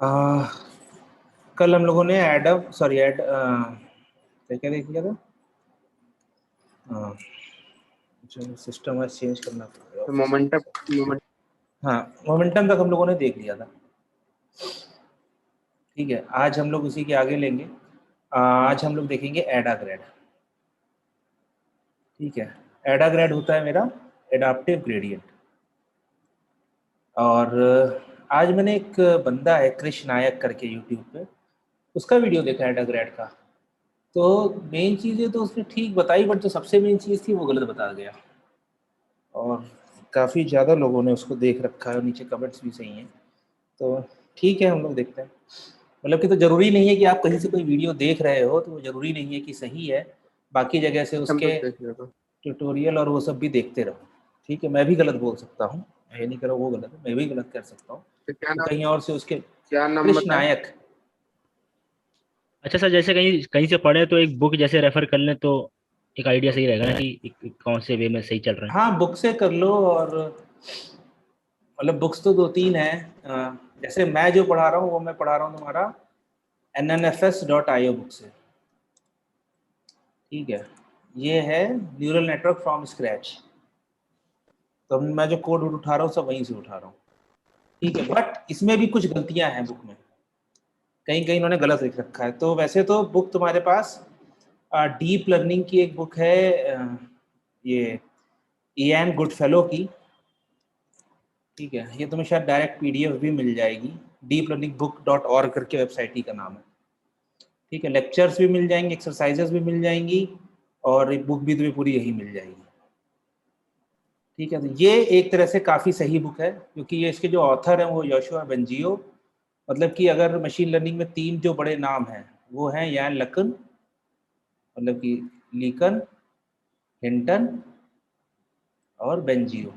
आ, कल हम लोगों ने ऐड क्या देख लिया था। सिस्टम है, चेंज करना पड़ेगा। मोमेंटम हाँ, मोमेंटम तक हम लोगों ने देख लिया था। ठीक है, आज हम लोग उसी के आगे लेंगे। आज हम लोग देखेंगे एडा ग्रेड। ठीक है, एडा ग्रेड होता है मेरा एडाप्टिव ग्रेडियंट। और आज मैंने एक बंदा है कृष्ण नायक करके यूट्यूब पे, उसका वीडियो देखा एडा ग्रेड का। तो मेन चीज़ें तो उसने ठीक बताई, बट जो सबसे मेन चीज़ थी वो गलत बता गया। और काफ़ी ज़्यादा लोगों ने उसको देख रखा है, नीचे कमेंट्स भी सही हैं। तो ठीक है, हम लोग देखते हैं। मतलब कि तो ज़रूरी नहीं है कि आप कहीं से कोई वीडियो देख रहे हो तो वो ज़रूरी नहीं है कि सही है, बाकी जगह से हम तो उसके देख लेगा। ट्यूटोरियल और वो सब भी देखते रहो। ठीक है, मैं भी गलत बोल सकता हूँ, ये नहीं करो वो गलत है, मैं भी गलत कर सकता हूँ। तो तो कहीं और से उसके क्या नाम कृष्ण बताए? नायक। अच्छा सर, जैसे कहीं कहीं से पढ़े तो एक बुक जैसे रेफर कर लें तो एक आइडिया सही रहेगा ना कि कौन से वे में सही चल रहे हैं। हाँ, बुक से कर लो। और मतलब बुक्स तो 2-3 हैं। जैसे मैं जो पढ़ा रहा हूँ वो मैं पढ़ा रहा हूँ तुम्हारा nnfs.io बुक से। ठीक है, ये है न्यूरल नेटवर्क फ्रॉम स्क्रैच। तो मैं जो कोड उठा रहा हूँ सब वहीं से उठा रहा हूँ। ठीक है, बट इसमें भी कुछ गलतियां हैं बुक में, कहीं कहीं इन्होंने गलत लिख रखा है। तो वैसे तो बुक तुम्हारे पास डीप लर्निंग की एक बुक है, ये इयान गुडफेलो की। ठीक है, ये तुम्हें शायद डायरेक्ट पीडीएफ भी मिल जाएगी, डीप लर्निंग बुक .org करके वेबसाइट ही का नाम है। ठीक है, लेक्चर्स भी मिल जाएंगे, एक्सरसाइजेस भी मिल जाएंगी, और बुक भी तुम्हें पूरी यही मिल जाएगी। ठीक है, तो ये एक तरह से काफ़ी सही बुक है, क्योंकि ये इसके जो ऑथर हैं वो योशुआ बेंजियो। मतलब कि अगर मशीन लर्निंग में 3 जो बड़े नाम हैं वो हैं यान लकन, मतलब कि लीकन, हिंटन और बेंजियो।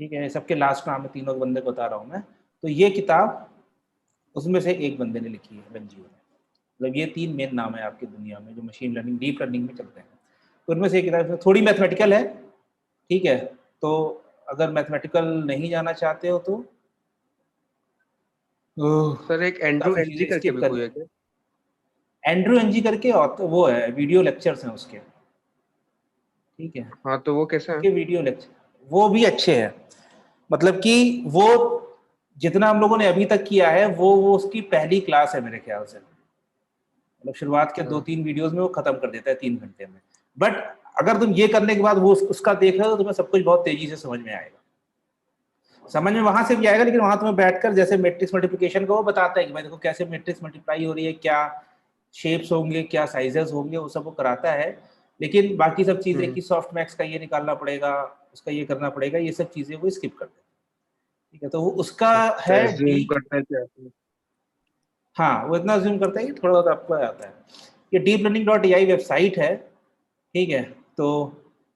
ठीक है, सबके लास्ट नाम है, तीनों बंदे को बता रहा हूँ मैं। तो ये किताब उसमें से एक बंदे ने लिखी है, बेंजियो ने। मतलब ये 3 मेन नाम है आपकी दुनिया में जो मशीन लर्निंग डीप लर्निंग में चलते हैं। तो उनमें से एक किताब थोड़ी मैथमेटिकल है। ठीक है, तो अगर मैथमेटिकल नहीं जाना चाहते हो तो सर एक एंड्रू काफ़ी एनजी चीज़ें करके स्किप भी कर। कोई है क्या? एंड्रू एनजी करके वो है, वीडियो लेक्चर्स हैं उसके। ठीक है, हाँ तो वो कैसे है? उसके वीडियो लेक्चर वो भी अच्छे हैं। मतलब कि वो जितना हम लोगों ने अभी तक किया है वो उसकी पहली क्लास है मेरे ख्याल से। मतलब शुरुआत के हाँ। 2-3 वीडियोस में वो खत्म कर देता है 3 घंटे में। बट अगर तुम ये करने के बाद वो उसका देख रहे हो तो तुम्हें सब कुछ बहुत तेजी से समझ में आएगा। समझ में वहां से भी आएगा, लेकिन वहां तुम्हें बैठकर जैसे मैट्रिक्स मल्टीप्लिकेशन का वो बताता है कि भाई देखो कैसे मैट्रिक्स मल्टीप्लाई हो रही है, क्या शेप्स होंगे, क्या साइजेस होंगे, वो सब वो कराता है। लेकिन बाकी सब चीजें हम्म। कि सॉफ्ट मैक्स का ये निकालना पड़ेगा, उसका ये करना पड़ेगा, ये सब चीजें वो स्किप कर देते हैं। ठीक है, तो वो उसका अच्छा, है एज्यूम डीप। करते हैं क्या? हाँ, वो इतना ज्यूम करता है कि थोड़ा बहुत आपको आता है। ये deep-learning.ai वेबसाइट है। ठीक है, तो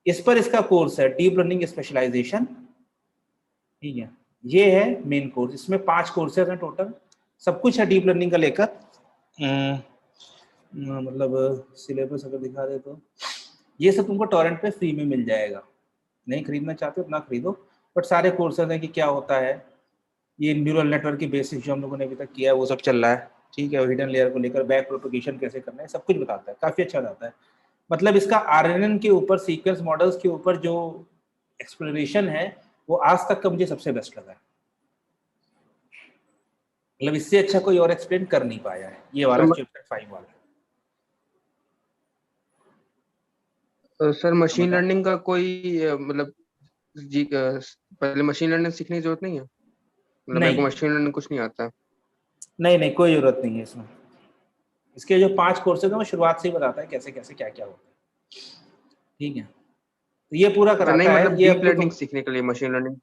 इस पर इसका कोर्स है डीप लर्निंग स्पेशलाइजेशन। ठीक है, ये है मेन कोर्स। इसमें 5 कोर्सेज हैं टोटल, सब कुछ है डीप लर्निंग का लेकर। मतलब सिलेबस अगर दिखा दे तो ये सब तुमको टॉरेंट पे फ्री में मिल जाएगा। नहीं खरीदना चाहते हो ना खरीदो, बट सारे कोर्सेज हैं कि क्या होता है। ये न्यूरल नेटवर्क की बेसिक जो हम लोगों ने अभी तक किया है वो सब चल रहा है। ठीक है, हिडन लेयर को लेकर बैक प्रोपगेशन कैसे करना है सब कुछ बताता है, काफ़ी अच्छा बताता है। मतलब इसका आरएनएन के ऊपर, सीक्वेंस मॉडल्स के ऊपर जो एक्सप्लोरेशन है वो आज तक का मुझे सबसे बेस्ट लगा है। मतलब इससे अच्छा कोई और एक्सप्लेन कर नहीं पाया है ये वाला चैप्टर 5 वाला। सर हाँ, मशीन बताओ। लर्निंग का कोई मतलब जी पहले मशीन लर्निंग सीखने की जरूरत नहीं है? मतलब मेरे को नहीं मशीन लर्निंग कुछ नहीं आता है। नहीं नहीं, कोई जरूरत नहीं है इसमें। इसके जो 5 कोर्सेज हैं वो शुरुआत से ही बताता है कैसे कैसे क्या क्या होता है। ठीक है, तो ये पूरा अच्छा, नहीं कराता है मतलब ये। डीप अब तो लर्निंग तुम सीखने के लिए मशीन लर्निंग।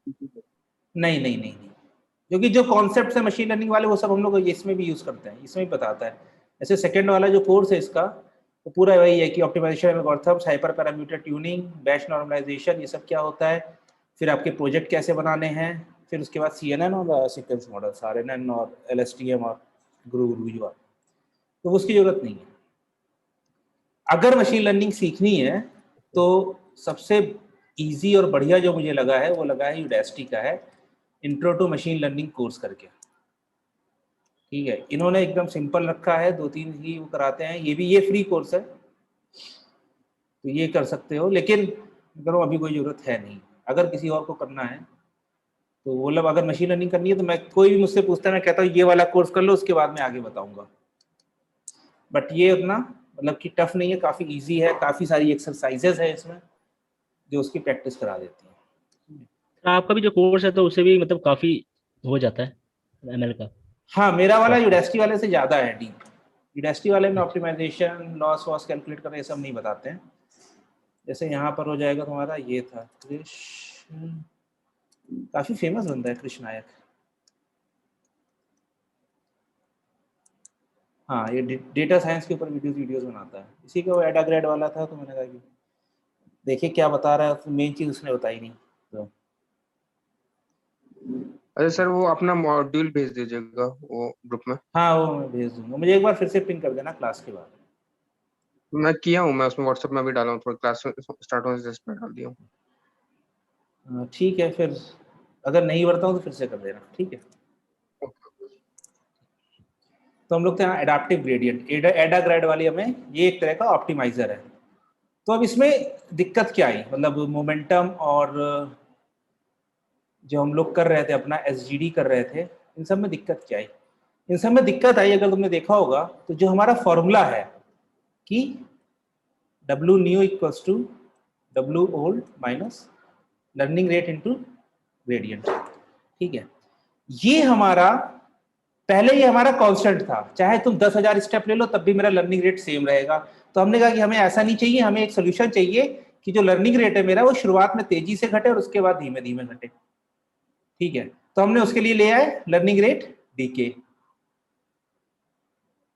नहीं नहीं नहीं नहीं, क्योंकि जो कॉन्सेप्ट है मशीन लर्निंग वाले वो सब हम लोग इसमें भी यूज करते हैं, इसमें भी बताता है। जैसे सेकंड वाला जो कोर्स है इसका वो पूरा वही है कि optimization algorithms, hyper parameter tuning, batch normalization, ये सब क्या होता है, फिर आपके प्रोजेक्ट कैसे बनाने हैं, फिर उसके बाद CNN और सीक्वेंस मॉडल्स, RNN और LSTM और गुरु जो आते हैं, तो उसकी जरूरत नहीं है। अगर मशीन लर्निंग सीखनी है तो सबसे इजी और बढ़िया जो मुझे लगा है वो लगा है यूडेस्टी का है। Intro to machine learning course करके, ठीक है। इन्होंने एकदम सिंपल रखा है, 2-3 ही वो कराते हैं, ये फ्री कोर्स है, तो ये कर सकते हो, लेकिन करो अभी कोई ज़रूरत है नहीं। अगर किसी और को करना है तो मतलब अगर मशीन लर्निंग करनी है तो मैं, कोई भी मुझसे पूछता है, मैं कहता हूँ ये वाला कोर्स कर लो, उसके बाद मैं आगे बताऊंगा। बट ये उतना मतलब कि टफ नहीं है, काफ़ी इजी है, काफ़ी सारी एक्सरसाइजेज है इसमें जो उसकी प्रैक्टिस करा देती हैं। आपका भी जो कोर्स है तो उससे भी मतलब काफी हो जाता है एमएल का। हाँ, मेरा वाला सॉफ्टवेयर। यूडेस्टी वाले से ज़्यादा है डीप। यूडेस्टी वाले में अच्छा। ऑप्टिमाइजेशन, लॉस वॉस कैलकुलेट करना, ये सब नहीं बताते हैं। जैसे यहाँ पर हो जाएगा तुम्हारा, ये था कृष्ण, काफ़ी फेमस बंदा है कृष्ण नायक। हाँ, ये डेटा साइंस के ऊपर वीडियोस बनाता है। इसी का वो एडा ग्रेड वाला था, तो मैंने कहा कि देखिए क्या बता रहा है, तो मेन चीज़ उसने बताई नहीं तो। अरे सर वो अपना मॉड्यूल भेज दीजिएगा वो ग्रुप में। हाँ, वो मैं भेज दूंगा, मुझे एक बार फिर से पिन कर देना क्लास के बाद। मैं किया हूँ, मैं उसमें व्हाट्सएप में भी डाला हूँ, थोड़ा क्लास स्टार्ट होने से इस पर डाल दिया हूँ। ठीक है, फिर अगर नहीं बढ़ता हूँ तो फिर से कर देना, ठीक है। तो हम लोग थे यहाँ एडाप्टिव ग्रेडियंट, एडा ग्रेड वाली हमें, ये एक तरह का ऑप्टिमाइजर है। तो अब इसमें दिक्कत क्या आई, मतलब मोमेंटम और जो हम लोग कर रहे थे अपना एसजीडी कर रहे थे, इन सब में दिक्कत क्या आई? इन सब में दिक्कत आई, अगर तुमने देखा होगा तो जो हमारा फॉर्मूला है कि W new equals to W old minus learning rate into gradient, ठीक है। ये हमारा पहले ये हमारा कांस्टेंट था, चाहे तुम 10,000 स्टेप ले लो तब भी मेरा लर्निंग रेट सेम रहेगा। तो हमने कहा कि हमें ऐसा नहीं चाहिए, हमें एक सोल्यूशन चाहिए कि जो लर्निंग रेट है मेरा वो शुरुआत में तेजी से घटे और उसके बाद धीमे धीमे घटे, ठीक है। तो हमने उसके लिए ले आए लर्निंग रेट डीके,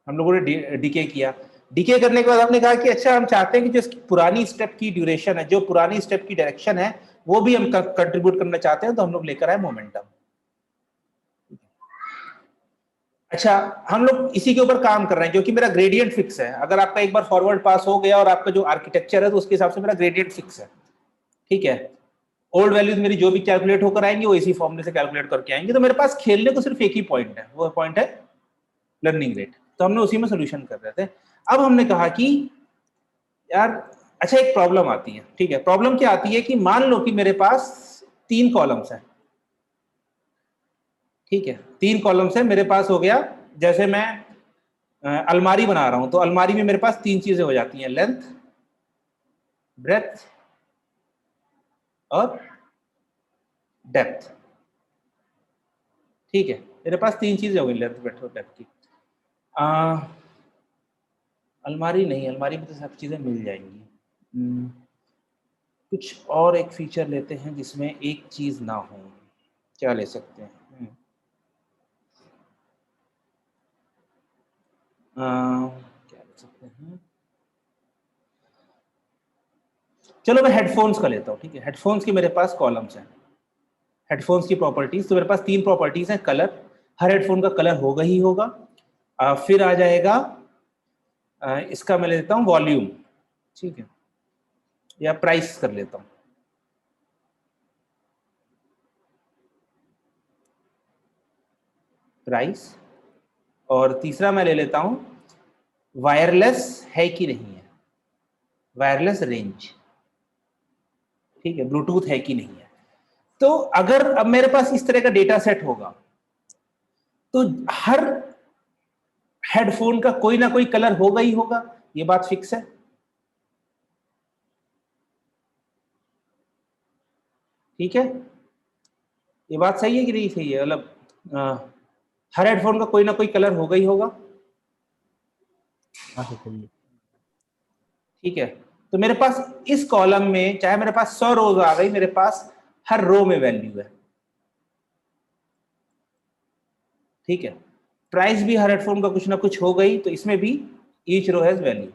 हम लोगों ने डीके किया। डीके करने के बाद हमने कहा कि अच्छा हम चाहते हैं कि जो इसकी पुरानी स्टेप की ड्यूरेशन है, जो पुरानी स्टेप की डायरेक्शन है, वो भी हम कंट्रीब्यूट करना चाहते हैं, तो हम लोग लेकर आए मोमेंटम। अच्छा, हम लोग इसी के ऊपर काम कर रहे हैं, जो कि मेरा ग्रेडियंट फिक्स है। अगर आपका एक बार फॉरवर्ड पास हो गया और आपका जो आर्किटेक्चर है तो उसके हिसाब से मेरा ग्रेडियंट फिक्स है, ठीक है। ओल्ड वैल्यूज मेरी जो भी कैलकुलेट होकर आएंगी वो इसी फॉर्मूले से कैलकुलेट करके आएंगे। तो मेरे पास खेलने को सिर्फ एक ही पॉइंट है, वो पॉइंट है लर्निंग रेट। तो हमने उसी में सोल्यूशन कर रहे थे। अब हमने कहा कि यार अच्छा, एक प्रॉब्लम आती है, ठीक है। प्रॉब्लम क्या आती है कि मान लो कि मेरे पास 3 कॉलम्स हैं, ठीक है। 3 कॉलम्स है मेरे पास, हो गया जैसे मैं अलमारी बना रहा हूं, तो अलमारी में मेरे पास 3 चीजें हो जाती हैं, लेंथ, ब्रेथ और डेप्थ, ठीक है। मेरे पास 3 चीजें हो गई, लेंथ, ब्रेथ और डेप्थ की। अलमारी नहीं, अलमारी में तो सब चीजें मिल जाएंगी। कुछ और एक फीचर लेते हैं जिसमें एक चीज ना हो। क्या ले सकते हैं? क्या ले सकते हैं? चलो मैं हेडफोन्स का लेता हूँ, ठीक है। हेडफोन्स की मेरे पास कॉलम्स हैं, हेडफोन्स की प्रॉपर्टीज। तो मेरे पास 3 प्रॉपर्टीज हैं। कलर, हर हेडफोन का कलर होगा ही होगा। फिर आ जाएगा इसका मैं लेता हूँ वॉल्यूम, ठीक है, या प्राइस कर लेता हूँ। प्राइस। और तीसरा मैं ले लेता हूँ वायरलेस है कि नहीं है, वायरलेस रेंज, ठीक है, ब्लूटूथ है कि नहीं है। तो अगर अब मेरे पास इस तरह का डेटा सेट होगा तो हर हेडफोन का कोई ना कोई कलर होगा ही होगा, ये बात फिक्स है, ठीक है। ये बात सही है कि नहीं सही है? मतलब हर हेडफोन का कोई ना कोई कलर होगा ही होगा, हाँ सर सही है। ठीक है। तो मेरे पास इस कॉलम में चाहे मेरे पास 100 रोज आ गई, मेरे पास हर रो में वैल्यू है, ठीक है। प्राइस भी हर हेडफोन का कुछ ना कुछ हो गई, तो इसमें भी each row has value.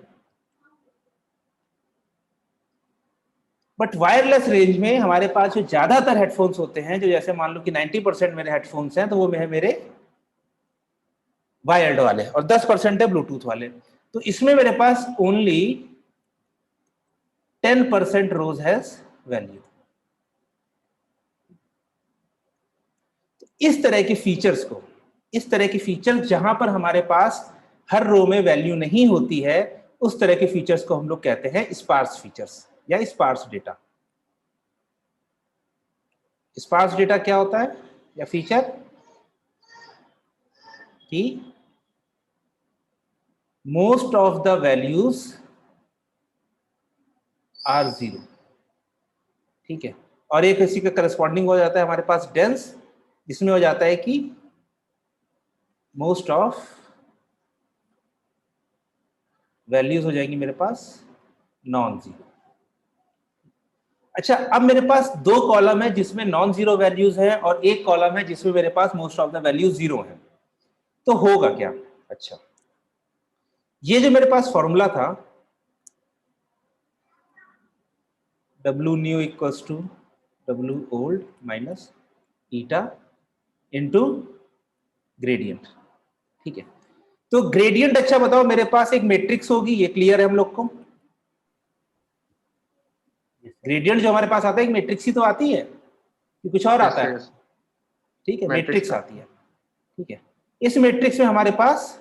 But wireless range में हमारे पास जो ज्यादातर हेडफोन्स होते हैं, जो जैसे मान लो कि 90% मेरे हेडफोन्स हैं, तो वो मेरे वायर्ड वाले और 10% है ब्लूटूथ वाले। तो इसमें मेरे पास ओनली 10% रोज हैज वैल्यू। इस तरह के फीचर्स को, इस तरह के फीचर्स जहां पर हमारे पास हर रो में वैल्यू नहीं होती है, उस तरह के फीचर्स को हम लोग कहते हैं स्पार्स फीचर्स या स्पार्स डेटा। स्पार्स डेटा क्या होता है या फीचर कि most of the values are zero, ठीक है। और एक इसी का करस्पॉन्डिंग हो जाता है हमारे पास डेंस, जिसमें हो जाता है कि मोस्ट ऑफ वैल्यूज हो जाएंगी मेरे पास नॉन जीरो। अच्छा, अब मेरे पास दो कॉलम है जिसमें नॉन जीरो वैल्यूज है और एक कॉलम है जिसमें मेरे पास most of the values zero है, तो होगा क्या? अच्छा, ये जो मेरे पास फॉर्मूला था W new equals to W old minus eta into gradient, ठीक है। तो ग्रेडियंट, अच्छा बताओ, मेरे पास एक मैट्रिक्स होगी, ये क्लियर है हम लोग को? ग्रेडियंट जो हमारे पास आता है एक मैट्रिक्स ही तो आती है कि कुछ और आता है? ठीक है, मैट्रिक्स आती है, ठीक है। इस मैट्रिक्स में हमारे पास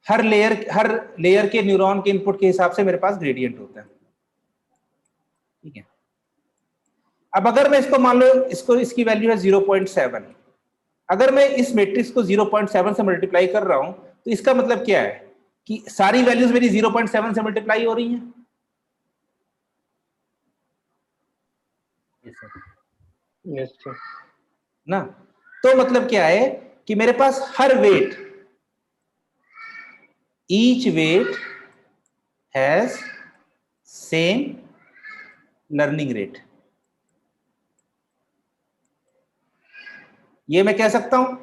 हर लेयर के न्यूरॉन के इनपुट के हिसाब से मेरे पास ग्रेडियंट होता है, ठीक है। अब अगर मैं इसको मान लो, इसकी वैल्यू है 0.7, अगर मैं इस मैट्रिक्स को 0.7 से मल्टीप्लाई कर रहा हूं तो इसका मतलब क्या है कि सारी वैल्यूज मेरी 0.7 से मल्टीप्लाई हो रही हैं। Yes sir. ना, तो मतलब क्या है कि मेरे पास हर weight, each weight has same learning rate, ये मैं कह सकता हूं?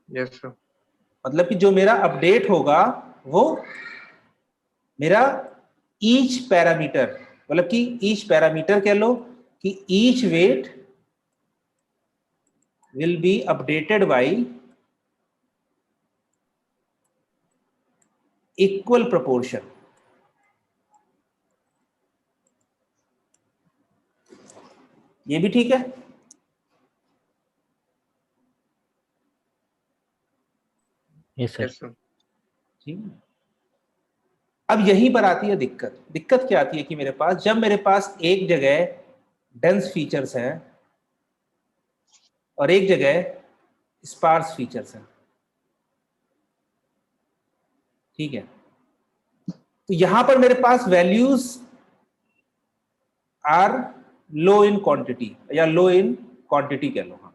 Yes sir. मतलब कि जो मेरा अपडेट होगा वो मेरा ईच पैरामीटर, मतलब कि ईच पैरामीटर कह लो कि each weight will be updated by equal proportion. ये भी ठीक है? Yes sir. ठीक। अब यहीं पर आती है दिक्कत। दिक्कत क्या आती है कि मेरे पास, जब मेरे पास एक जगह डेंस फीचर्स हैं और एक जगह स्पार्स फीचर्स हैं, ठीक है, तो यहां पर मेरे पास values are low in quantity या लो इन क्वांटिटी कह लो। हाँ,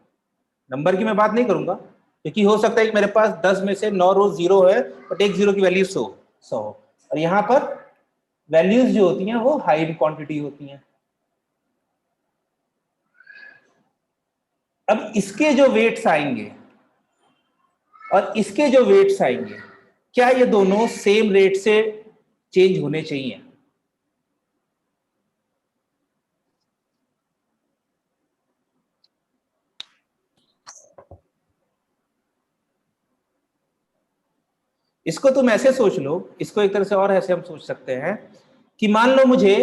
नंबर की मैं बात नहीं करूंगा क्योंकि हो सकता है कि मेरे पास 10 में से 9 रोज जीरो है बट एक जीरो की वैल्यू 100 हो, और यहां पर वैल्यूज जो होती हैं वो हाई इन क्वांटिटी होती हैं। अब इसके जो वेट्स आएंगे और इसके जो वेट्स आएंगे, क्या ये दोनों सेम रेट से चेंज होने चाहिए? इसको तुम ऐसे सोच लो, इसको एक तरह से और ऐसे हम सोच सकते हैं कि मान लो मुझे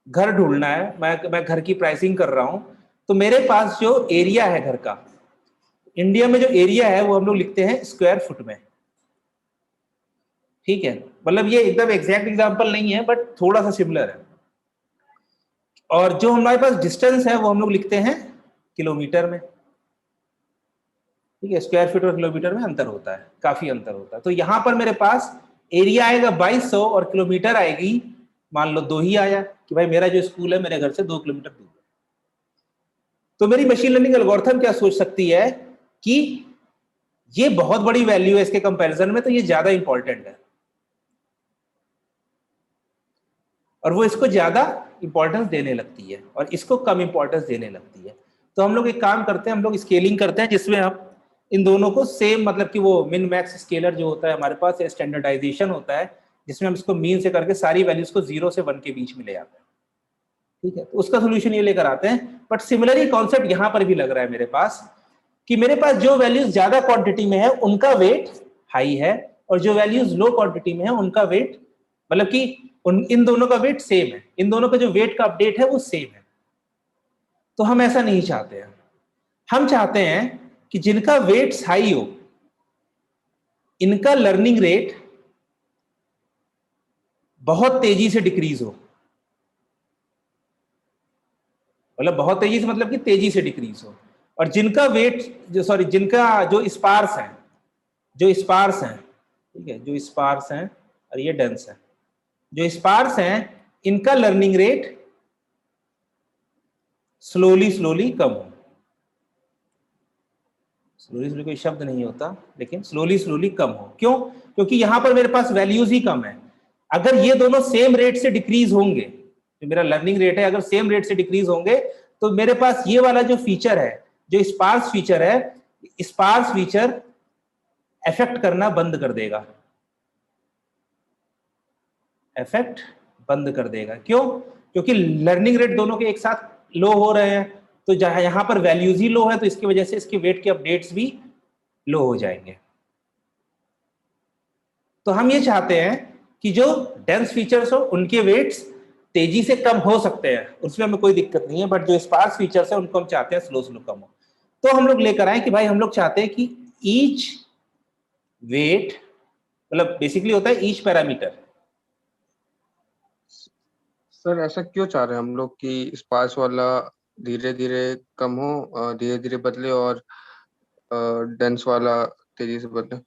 घर ढूंढना है, मैं घर की प्राइसिंग कर रहा हूं, तो मेरे पास जो एरिया है घर का, इंडिया में जो एरिया है वो हम लोग लिखते हैं स्क्वायर फुट में, ठीक है। मतलब ये एकदम एग्जैक्ट एग्जांपल नहीं है बट थोड़ा सा सिमिलर है। और जो हमारे पास डिस्टेंस है वो हम लोग लिखते हैं किलोमीटर में, ठीक है। स्क्वायर फीट और किलोमीटर में अंतर होता है, काफी अंतर होता है। तो यहां पर मेरे पास एरिया आएगा 2200 और किलोमीटर आएगी, मान लो 2 ही आया कि भाई मेरा जो स्कूल है मेरे घर से 2 किलोमीटर दूर है। तो मेरी मशीन लर्निंग एल्गोरिथम क्या सोच सकती है कि ये बहुत बड़ी वैल्यू है इसके कंपैरिजन में, तो ये ज्यादा इंपॉर्टेंट है, और वो इसको ज्यादा इंपॉर्टेंस देने लगती है और इसको कम इंपॉर्टेंस देने लगती है। तो हम लोग एक काम करते हैं, हम लोग स्केलिंग करते हैं जिसमें हम इन दोनों को सेम, मतलब कि वो मिन मैक्स स्केलर जो होता है हमारे पास, स्टैंडर्डाइजेशन होता है जिसमें हम इसको मीन से करके सारी वैल्यूज को 0 से 1 के बीच में ले आते हैं, ठीक है। तो उसका सोल्यूशन ये लेकर आते हैं। बट सिमिलरली कॉन्सेप्ट यहां पर भी लग रहा है मेरे पास कि मेरे पास जो वैल्यूज ज्यादा क्वांटिटी में है उनका वेट हाई है और जो वैल्यूज लो क्वांटिटी में है उनका वेट, मतलब कि इन दोनों का वेट सेम है, इन दोनों का जो वेट का अपडेट है वो सेम है। तो हम ऐसा नहीं चाहते हैं, हम चाहते हैं कि जिनका वेट्स हाई हो इनका लर्निंग रेट बहुत तेजी से डिक्रीज हो, मतलब बहुत तेजी से मतलब कि तेजी से डिक्रीज हो, और जिनका वेट जिनका जो स्पार्स हैं, ठीक है, जो स्पार्स हैं और ये डेंस है, जो स्पार्स हैं इनका लर्निंग रेट स्लोली स्लोली कम हो। स्लोली स्लोली कोई शब्द नहीं होता, लेकिन स्लोली स्लोली कम हो। क्यों? क्योंकि यहां पर मेरे पास वैल्यूज ही कम है। अगर ये दोनों सेम रेट से डिक्रीज होंगे, जो मेरा लर्निंग रेट है अगर सेम रेट से डिक्रीज होंगे, तो मेरे पास ये वाला जो फीचर है, जो स्पार्स फीचर है, स्पार्स फीचर इफेक्ट करना बंद कर देगा, इफेक्ट बंद कर देगा। क्यों? क्योंकि लर्निंग रेट दोनों के एक साथ लो हो रहे हैं, तो जहां यहां पर वैल्यूज ही लो है, तो इसकी वजह से इसके वेट के अपडेट्स भी लो हो जाएंगे। तो हम ये चाहते हैं कि जो डेंस फीचर्स हो उनके वेट्स तेजी से कम हो सकते हैं, उसमें हमें कोई दिक्कत नहीं है, बट जो स्पार्स फीचर्स है उनको हम चाहते हैं स्लो स्लो कम हो। तो हम लोग लेकर आए कि भाई हम लोग चाहते हैं कि ईच वेट, मतलब बेसिकली होता है ईच पैरामीटर। सर ऐसा क्यों चाह रहे हैं हम लोग कि स्पार्स वाला धीरे धीरे कम हो, धीरे धीरे बदले, और डेंस वाला तेजी से बदले?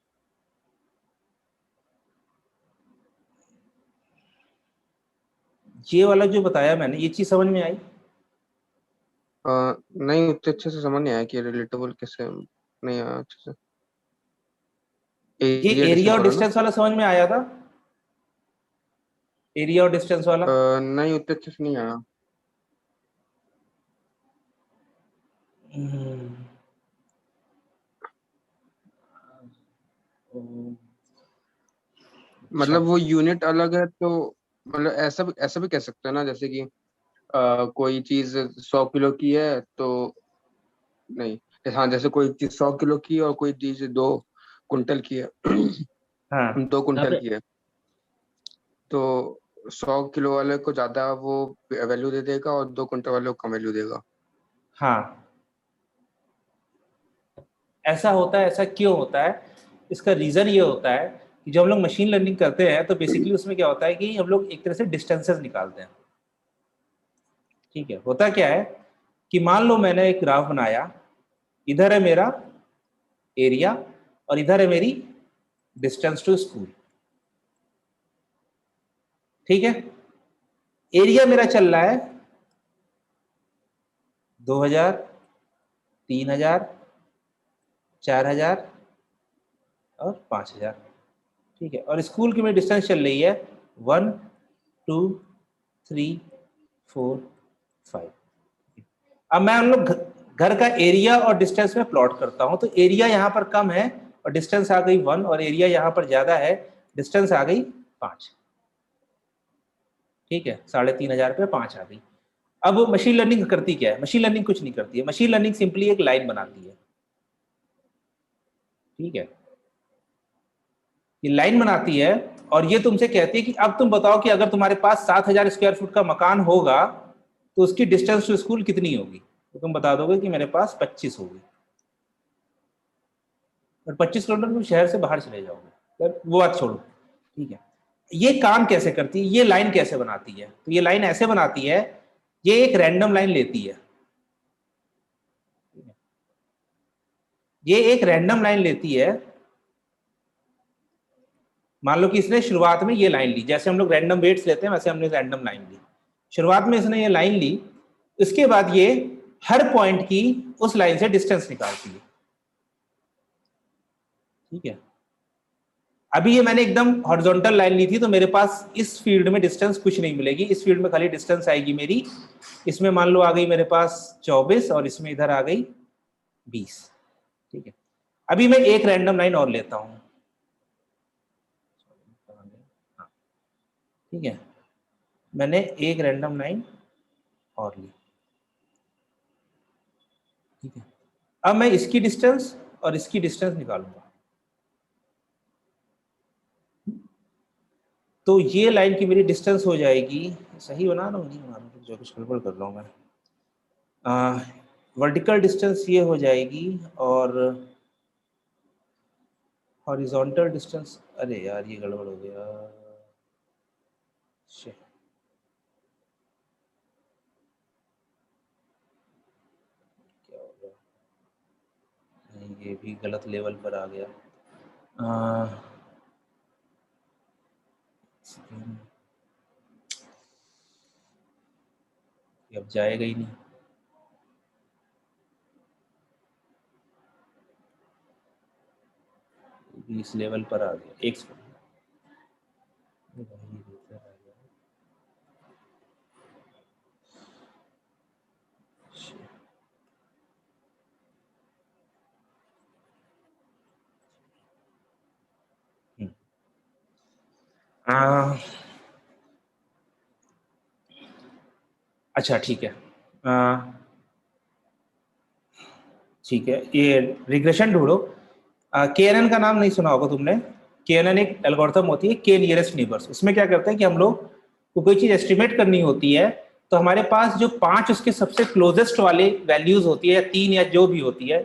ये वाला जो बताया मैंने, ये चीज समझ में आई? नहीं, उतने अच्छे से समझ नहीं आया कि रिलेटेबल कैसे नहीं आया अच्छे से। ये एरिया एरिया डिस्टेंस और वाला ना? डिस्टेंस वाला समझ में आया था? एरिया और डिस्टेंस वाला नहीं, उतने अच्छे से नहीं आया। हम्म, अच्छा। मतलब वो यूनिट अलग है, तो मतलब ऐसा भी कह सकते हैं ना, जैसे कि कोई चीज 100 किलो की है तो नहीं, हाँ, जैसे कोई चीज 100 किलो की है और कोई चीज 2 कुंटल की है। हाँ 2 कुंटल यहाँ की है, तो 100 किलो वाले को ज्यादा वो वैल्यू दे देगा और 2 कुंटल वाले को कम वैल्यू देगा। हाँ, ऐसा होता है। ऐसा क्यों होता है? इसका रीजन ये होता है कि जब हम लोग मशीन लर्निंग करते हैं तो बेसिकली उसमें क्या होता है कि हम लोग एक तरह से डिस्टेंसेस निकालते हैं। ठीक है, होता क्या है कि मान लो मैंने एक ग्राफ बनाया, इधर है मेरा एरिया और इधर है मेरी डिस्टेंस टू स्कूल। ठीक है, एरिया मेरा चल रहा है 2000, 3000, 4000 और 5000। ठीक है, और स्कूल की मेरी डिस्टेंस चल रही है 1, 2, 3, 4, 5। अब मैं उन लोग घर का एरिया और डिस्टेंस में प्लॉट करता हूं, तो एरिया यहां पर कम है और डिस्टेंस आ गई 1, और एरिया यहां पर ज्यादा है, डिस्टेंस आ गई 5। ठीक है, 3500 पे 5 आ गई। अब मशीन लर्निंग करती क्या है? मशीन लर्निंग कुछ नहीं करती है, मशीन लर्निंग सिंपली एक लाइन बनाती है। ठीक है, ये लाइन बनाती है और ये तुमसे कहती है कि अब तुम बताओ कि अगर तुम्हारे पास 7000 स्क्वायर फुट का मकान होगा तो उसकी डिस्टेंस टू स्कूल कितनी होगी? तो तुम बता दोगे कि मेरे पास 25 होगी, और 25 किलोमीटर तुम शहर से बाहर चले जाओगे। तो वो बात छोड़ो। ठीक है, ये काम कैसे करती है, ये लाइन कैसे बनाती है? तो ये लाइन ऐसे बनाती है, ये एक रैंडम लाइन लेती है, ये एक रैंडम लाइन लेती है। मान लो कि इसने शुरुआत में ये लाइन ली, जैसे हम लोग रैंडम वेट्स लेते हैं वैसे हमने रैंडम लाइन ली। शुरुआत में इसने ये लाइन ली, इसके बाद ये हर पॉइंट की उस लाइन से डिस्टेंस निकालती है। ठीक है, अभी ये मैंने एकदम हॉरिजॉन्टल लाइन ली थी, तो मेरे पास इस फील्ड में डिस्टेंस कुछ नहीं मिलेगी, इस फील्ड में खाली डिस्टेंस आएगी मेरी, इसमें मान लो आ गई मेरे पास 24 और इसमें इधर आ गई 20। ठीक है, अभी मैं एक रैंडम लाइन और लेता हूं। ठीक है, मैंने एक रैंडम लाइन और ली। ठीक है, अब मैं इसकी डिस्टेंस और इसकी डिस्टेंस निकालूंगा। तो ये लाइन की मेरी डिस्टेंस हो जाएगी, सही बना रहा हूँ नहीं बना रहा हूँ, जो कुछ गड़बड़ कर रहा हूँ मैं। वर्टिकल डिस्टेंस ये हो जाएगी और हॉरिजॉन्टल डिस्टेंस, अरे यार ये गड़बड़ हो गया। Shit. क्या हो गया, नहीं ये भी गलत लेवल पर आ गया। ये अब जाएगा ही नहीं। इस लेवल पर आ गया, एक सेकंड। अच्छा ठीक है, ठीक है, ये रिग्रेशन ढूंढो। KNN का नाम नहीं सुना होगा तुमने। KNN एक एल्गोरिथम होती है, के नियरेस्ट नेबर्स। उसमें क्या करते हैं कि हम लोग को कोई चीज एस्टिमेट करनी होती है, तो हमारे पास जो 5 उसके सबसे क्लोजेस्ट वाले वैल्यूज होती है, या 3 या जो भी होती है,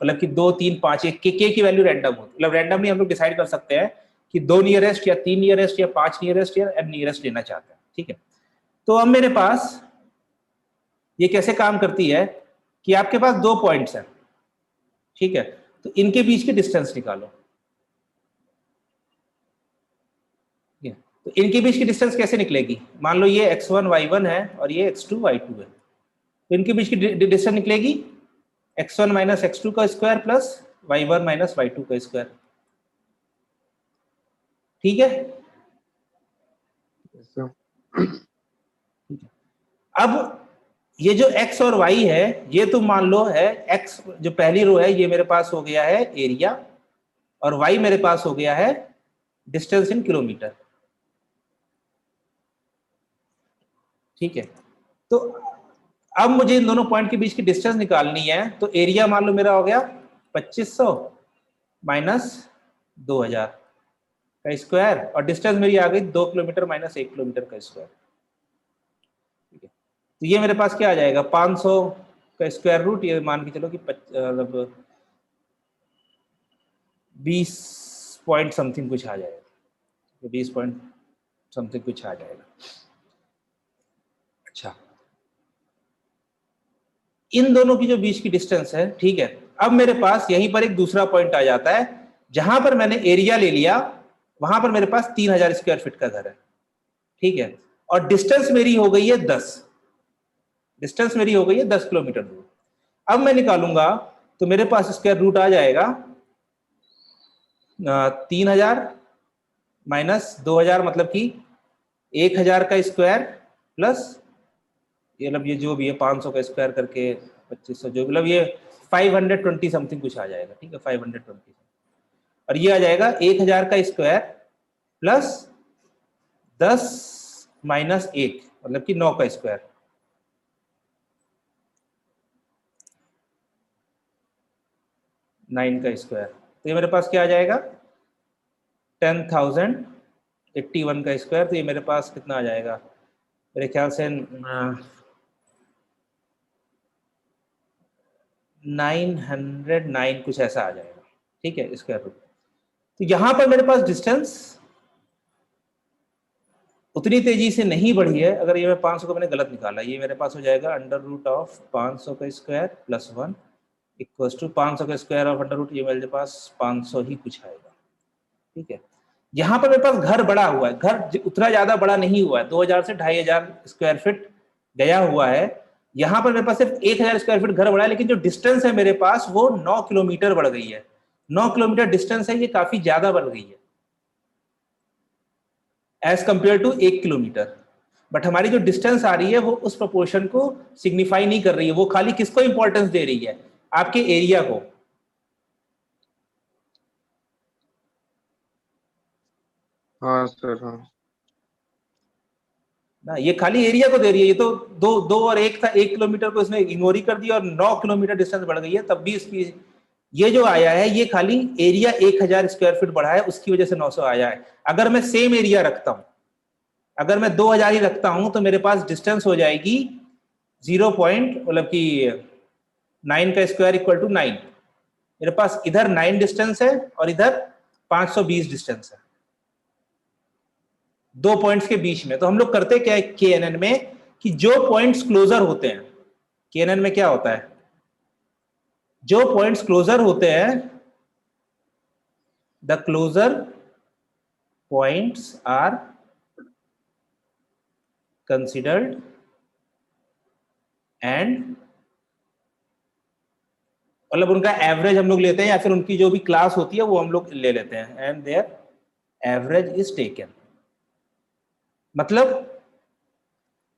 मतलब कि 2 3 5, एक के की वैल्यू रैंडम होती है। मतलब रैंडमली हम लोग डिसाइड कर सकते हैं कि 2 नियरेस्ट या 3 नियरेस्ट या 5 नियरेस्ट या n नियरेस्ट लेना चाहते हैं, ठीक है। तो अब मेरे पास ये कैसे काम करती है कि आपके पास 2 पॉइंट्स हैं, ठीक है, तो इनके बीच की डिस्टेंस निकालो। तो इनके बीच की डिस्टेंस कैसे निकलेगी? मान लो ये x1 y1 है और ये x2 y2 है, तो इनके बीच की डिस्टेंस निकलेगी x1 माइनस x2 का square plus y1 minus y2 का स्क्वायर, ठीक है। अब ये जो x और y है, ये तुम मान लो है x, जो पहली रो है ये मेरे पास हो गया है एरिया, और y मेरे पास हो गया है डिस्टेंस इन किलोमीटर, ठीक है। तो अब मुझे इन दोनों पॉइंट के बीच की डिस्टेंस निकालनी है, तो एरिया मान लो मेरा हो गया 2500 माइनस 2000 का स्क्वायर, और डिस्टेंस मेरी आ गई 2 किलोमीटर माइनस 1 किलोमीटर का स्क्वायर, ठीक है। तो ये मेरे पास क्या आ जाएगा, 500 का स्क्वायर रूट, ये मान के चलो कि मतलब 20 पॉइंट समथिंग कुछ आ जाएगा, 20 पॉइंट समथिंग कुछ आ जाएगा। अच्छा, इन दोनों की जो बीच की डिस्टेंस है, ठीक है। अब मेरे पास यहीं पर एक दूसरा पॉइंट आ जाता है, जहां पर मैंने एरिया ले लिया, वहां पर मेरे पास 3000 स्क्वायर फीट का घर है, ठीक है, और डिस्टेंस मेरी हो गई है 10, डिस्टेंस मेरी हो गई है 10 किलोमीटर दूर। अब मैं निकालूंगा तो मेरे पास स्क्वायर रूट आ जाएगा 3000 माइनस 2000, मतलब कि 1000 का स्क्वायर प्लस ये, मतलब ये जो भी है 500 का स्क्वायर करके 2500, जो मतलब ये 520 समथिंग कुछ आ जाएगा, ठीक है, 520। और ये आ जाएगा 1000 का स्क्वायर प्लस 10 माइनस 1, मतलब कि 9 का स्क्वायर, नाइन का स्क्वायर। तो ये मेरे पास क्या आ जाएगा 10,081 का स्क्वायर। तो ये मेरे पास कितना आ जाएगा, मेरे ख्याल से 909 कुछ ऐसा आ जाएगा, ठीक है, स्क्वायर रूट। तो यहां पर मेरे पास डिस्टेंस उतनी तेजी से नहीं बढ़ी है। अगर ये मैं 500 का मैंने गलत निकाला, ये मेरे पास हो जाएगा अंडर रूट ऑफ 500 का स्क्वायर प्लस 1 इक्वल्स टू 500 का स्क्वायर ऑफ अंडर रूट, ये मेरे पास 500 ही कुछ आएगा, ठीक है। यहाँ पर मेरे पास घर बड़ा हुआ है, घर उतना ज्यादा बड़ा नहीं हुआ है, 2000 से 2500 स्क्वायर फीट गया हुआ है। यहाँ पर मेरे पास सिर्फ 1000 स्क्वायर फीट घर बढ़ा है, लेकिन जो डिस्टेंस है मेरे पास वो 9 किलोमीटर बढ़ गई है। 9 किलोमीटर डिस्टेंस है, ये काफी ज्यादा बढ़ गई है as compare to 1 kilometre. But हमारी जो डिस्टेंस आ रही है वो उस प्रोपोर्शन को सिग्निफाई नहीं कर रही है, वो खाली किसको इंपॉर्टेंस दे रही है, आपके एरिया को। हाँ सर, हाँ ना, ये खाली एरिया को दे रही है। ये तो दो और एक था, 1 किलोमीटर को इसने इग्नोर ही कर दिया और 9 किलोमीटर डिस्टेंस बढ़ गई है, तब भी इसकी ये जो आया है ये खाली एरिया 1000 स्क्वायर फीट बढ़ा है, उसकी वजह से 900 आया है। अगर मैं सेम एरिया रखता हूं, अगर मैं 2000 ही रखता हूं तो मेरे पास डिस्टेंस हो जाएगी 0 पॉइंट मतलब कि 9 का स्क्वायर इक्वल टू 9। मेरे पास इधर 9 डिस्टेंस है और इधर 520 डिस्टेंस है, 2 पॉइंट्स के बीच में। तो हम लोग करते क्या है KNN में कि जो पॉइंट्स क्लोजर होते हैं, KNN में क्या होता है, जो पॉइंट्स क्लोजर होते हैं, the closer points are considered and, मतलब उनका एवरेज हम लोग लेते हैं या फिर उनकी जो भी क्लास होती है वो हम लोग ले लेते हैं, and there average is taken. मतलब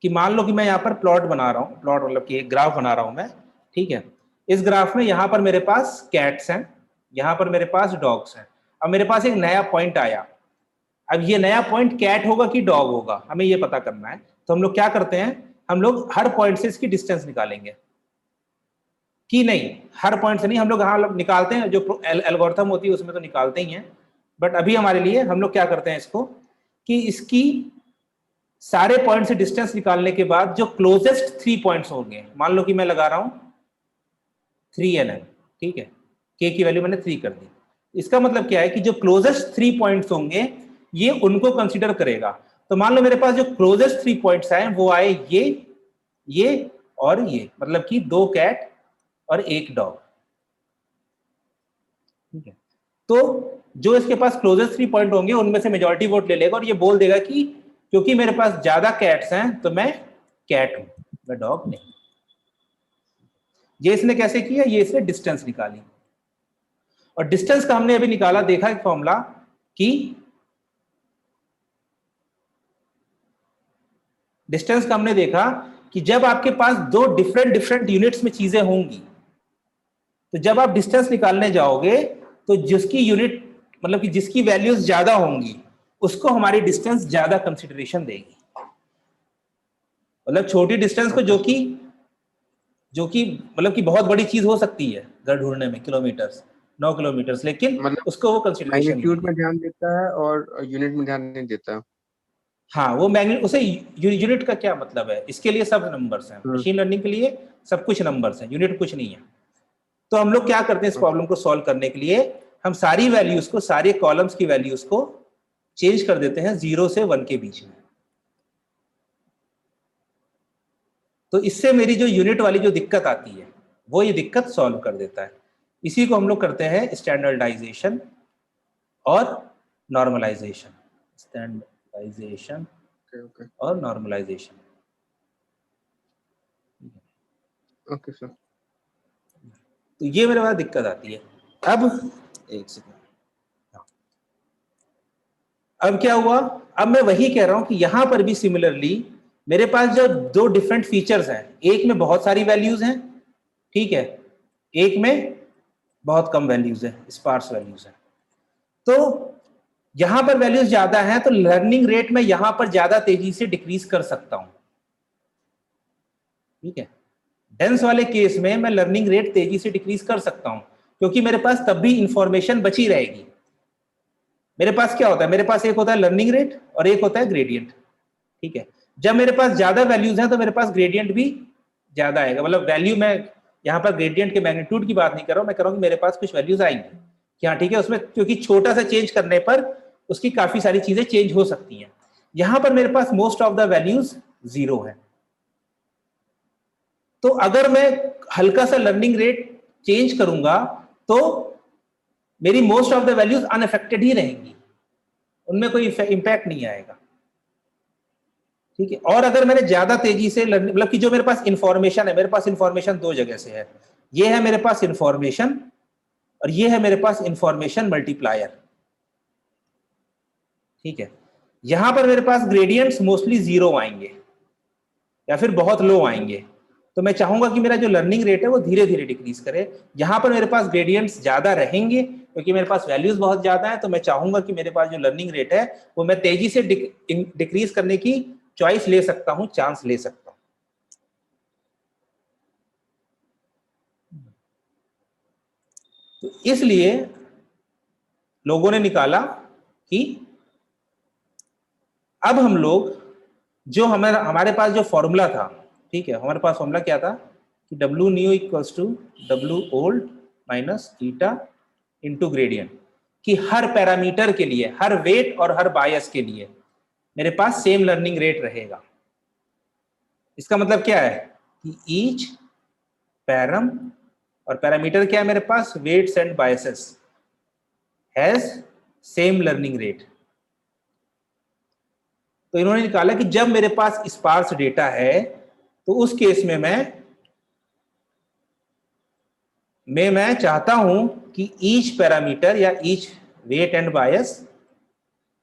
कि मान लो कि मैं यहाँ पर प्लॉट बना रहा हूँ, प्लॉट मतलब कि एक ग्राफ बना रहा हूँ मैं, ठीक है। इस ग्राफ में यहाँ पर मेरे पास कैट्स हैं, यहाँ पर मेरे पास डॉग्स हैं। अब मेरे पास एक नया पॉइंट आया, अब ये नया पॉइंट कैट होगा कि डॉग होगा, हमें ये पता करना है। तो हम लोग क्या करते हैं, हम लोग हर पॉइंट से इसकी डिस्टेंस निकालेंगे कि नहीं, हर पॉइंट से नहीं, हम लोग हाँ निकालते हैं, जो एल्गोरिथम होती है उसमें तो निकालते ही हैं, बट अभी हमारे लिए हम लोग क्या करते हैं इसको कि इसकी सारे पॉइंट से डिस्टेंस निकालने के बाद जो क्लोजेस्ट 3 पॉइंट्स होंगे, मान लो कि मैं लगा रहा हूं 3NN, ठीक है, k की वैल्यू मैंने 3 कर दी। इसका मतलब क्या है कि जो क्लोजेस्ट 3 पॉइंट्स होंगे ये उनको कंसीडर करेगा। तो मान लो मेरे पास जो क्लोजेस्ट 3 पॉइंट्स आए वो आए ये और ये, मतलब कि 2 कैट और 1 डॉग, ठीक है। तो जो इसके पास क्लोजेस्ट 3 पॉइंट होंगे उनमें से मेजॉरिटी वोट ले लेगा और ये बोल देगा कि क्योंकि मेरे पास ज्यादा कैट्स हैं तो मैं कैट हूं, मैं डॉग नहीं। ये इसने कैसे किया, ये इसने डिस्टेंस निकाली, और डिस्टेंस का हमने अभी निकाला, देखा एक फॉर्मूला कि डिस्टेंस का हमने देखा कि जब आपके पास 2 डिफरेंट यूनिट्स में चीजें होंगी तो जब आप डिस्टेंस निकालने जाओगे तो जिसकी यूनिट मतलब कि जिसकी वैल्यूज ज्यादा होंगी उसको हमारी डिस्टेंस ज्यादा कंसिडरेशन देगी। मतलब छोटी डिस्टेंस को जो कि मतलब कि बहुत बड़ी चीज हो सकती है घर ढूंढने में, किलोमीटर्स 9 किलोमीटर्स, लेकिन मतलब उसको वो कंसिडरेशन मैग्नीट्यूड में ध्यान देता है और यूनिट में ध्यान नहीं देता है। हाँ वो मैग्नेट, उसे यूनिट का क्या मतलब है, इसके लिए सब नंबर्स हैं, मशीन लर्निंग के लिए सब कुछ नंबर्स हैं, यूनिट कुछ नहीं है। तो हम लोग क्या करते हैं इस प्रॉब्लम को सॉल्व करने के लिए, हम सारी वैल्यूज को, सारे कॉलम्स की वैल्यूज को चेंज कर देते हैं 0 से 1 के बीच में। तो इससे मेरी जो यूनिट वाली जो दिक्कत आती है वो ये दिक्कत सॉल्व कर देता है। इसी को हम लोग करते हैं स्टैंडर्डाइजेशन और नॉर्मलाइजेशन, स्टैंडर्डाइजेशन और नॉर्मलाइजेशन। Okay sir. तो ये मेरे पास दिक्कत आती है। अब एक सेकंड, अब क्या हुआ, अब मैं वही कह रहा हूं कि यहां पर भी सिमिलरली मेरे पास जो 2 डिफरेंट फीचर्स हैं, एक में बहुत सारी वैल्यूज हैं, ठीक है, एक में बहुत कम वैल्यूज है, स्पार्स वैल्यूज है। तो यहां पर वैल्यूज ज्यादा हैं तो लर्निंग रेट में यहां पर ज्यादा तेजी से डिक्रीज कर सकता हूं, ठीक है। डेंस वाले केस में मैं लर्निंग रेट तेजी से डिक्रीज कर सकता हूं क्योंकि मेरे पास तब भी इंफॉर्मेशन बची रहेगी। मेरे पास क्या होता है, मेरे पास एक होता है लर्निंग रेट और एक होता है ग्रेडियंट, ठीक है। जब मेरे पास ज्यादा वैल्यूज हैं तो मेरे पास ग्रेडियंट भी ज्यादा आएगा। मतलब वैल्यू, मैं यहाँ पर ग्रेडियंट के मैग्नीट्यूड की बात नहीं कर रहा हूं, मैं कह रहा हूं कि मेरे पास कुछ वैल्यूज आएंगी कि हाँ ठीक है, उसमें क्योंकि छोटा सा चेंज करने पर उसकी काफी सारी चीजें चेंज हो सकती हैं। यहां पर मेरे पास मोस्ट ऑफ द वैल्यूज 0 है। तो अगर मैं हल्का सा लर्निंग रेट चेंज करूंगा तो मेरी most of the values unaffected ही रहेंगी, उनमें कोई इंपैक्ट नहीं आएगा, ठीक है। और अगर मैंने ज्यादा तेजी से मतलब कि जो मेरे पास इंफॉर्मेशन है, मेरे पास इंफॉर्मेशन 2 जगह से है, ये है मेरे पास इंफॉर्मेशन और ये है मेरे पास इंफॉर्मेशन मल्टीप्लायर, ठीक है। यहां पर मेरे पास ग्रेडियंट्स मोस्टली 0 आएंगे या फिर बहुत लो आएंगे, तो मैं चाहूंगा कि मेरा जो लर्निंग रेट है वो धीरे धीरे डिक्रीज करे। यहां पर मेरे पास ग्रेडियंट्स ज्यादा रहेंगे क्योंकि मेरे पास वैल्यूज बहुत ज्यादा है, तो मैं चाहूंगा कि मेरे पास जो लर्निंग रेट है वो मैं तेजी से डिक्रीज करने की चॉइस ले सकता हूं, चांस ले सकता हूं। तो इसलिए लोगों ने निकाला कि अब हम लोग जो हमारे पास जो फॉर्मूला था, ठीक है, हमारे पास फॉर्मूला क्या था कि W new equals to W old minus eta into gradient, कि हर पैरामीटर के लिए, हर वेट और हर बायस के लिए मेरे पास सेम लर्निंग रेट रहेगा। इसका मतलब क्या है कि ईच पैरम, और पैरामीटर क्या है मेरे पास, weights and biases, has same learning rate. तो इन्होंने निकाला कि जब मेरे पास स्पार्स डेटा है तो उस केस में मैं चाहता हूं कि ईच पैरामीटर या each weight and bias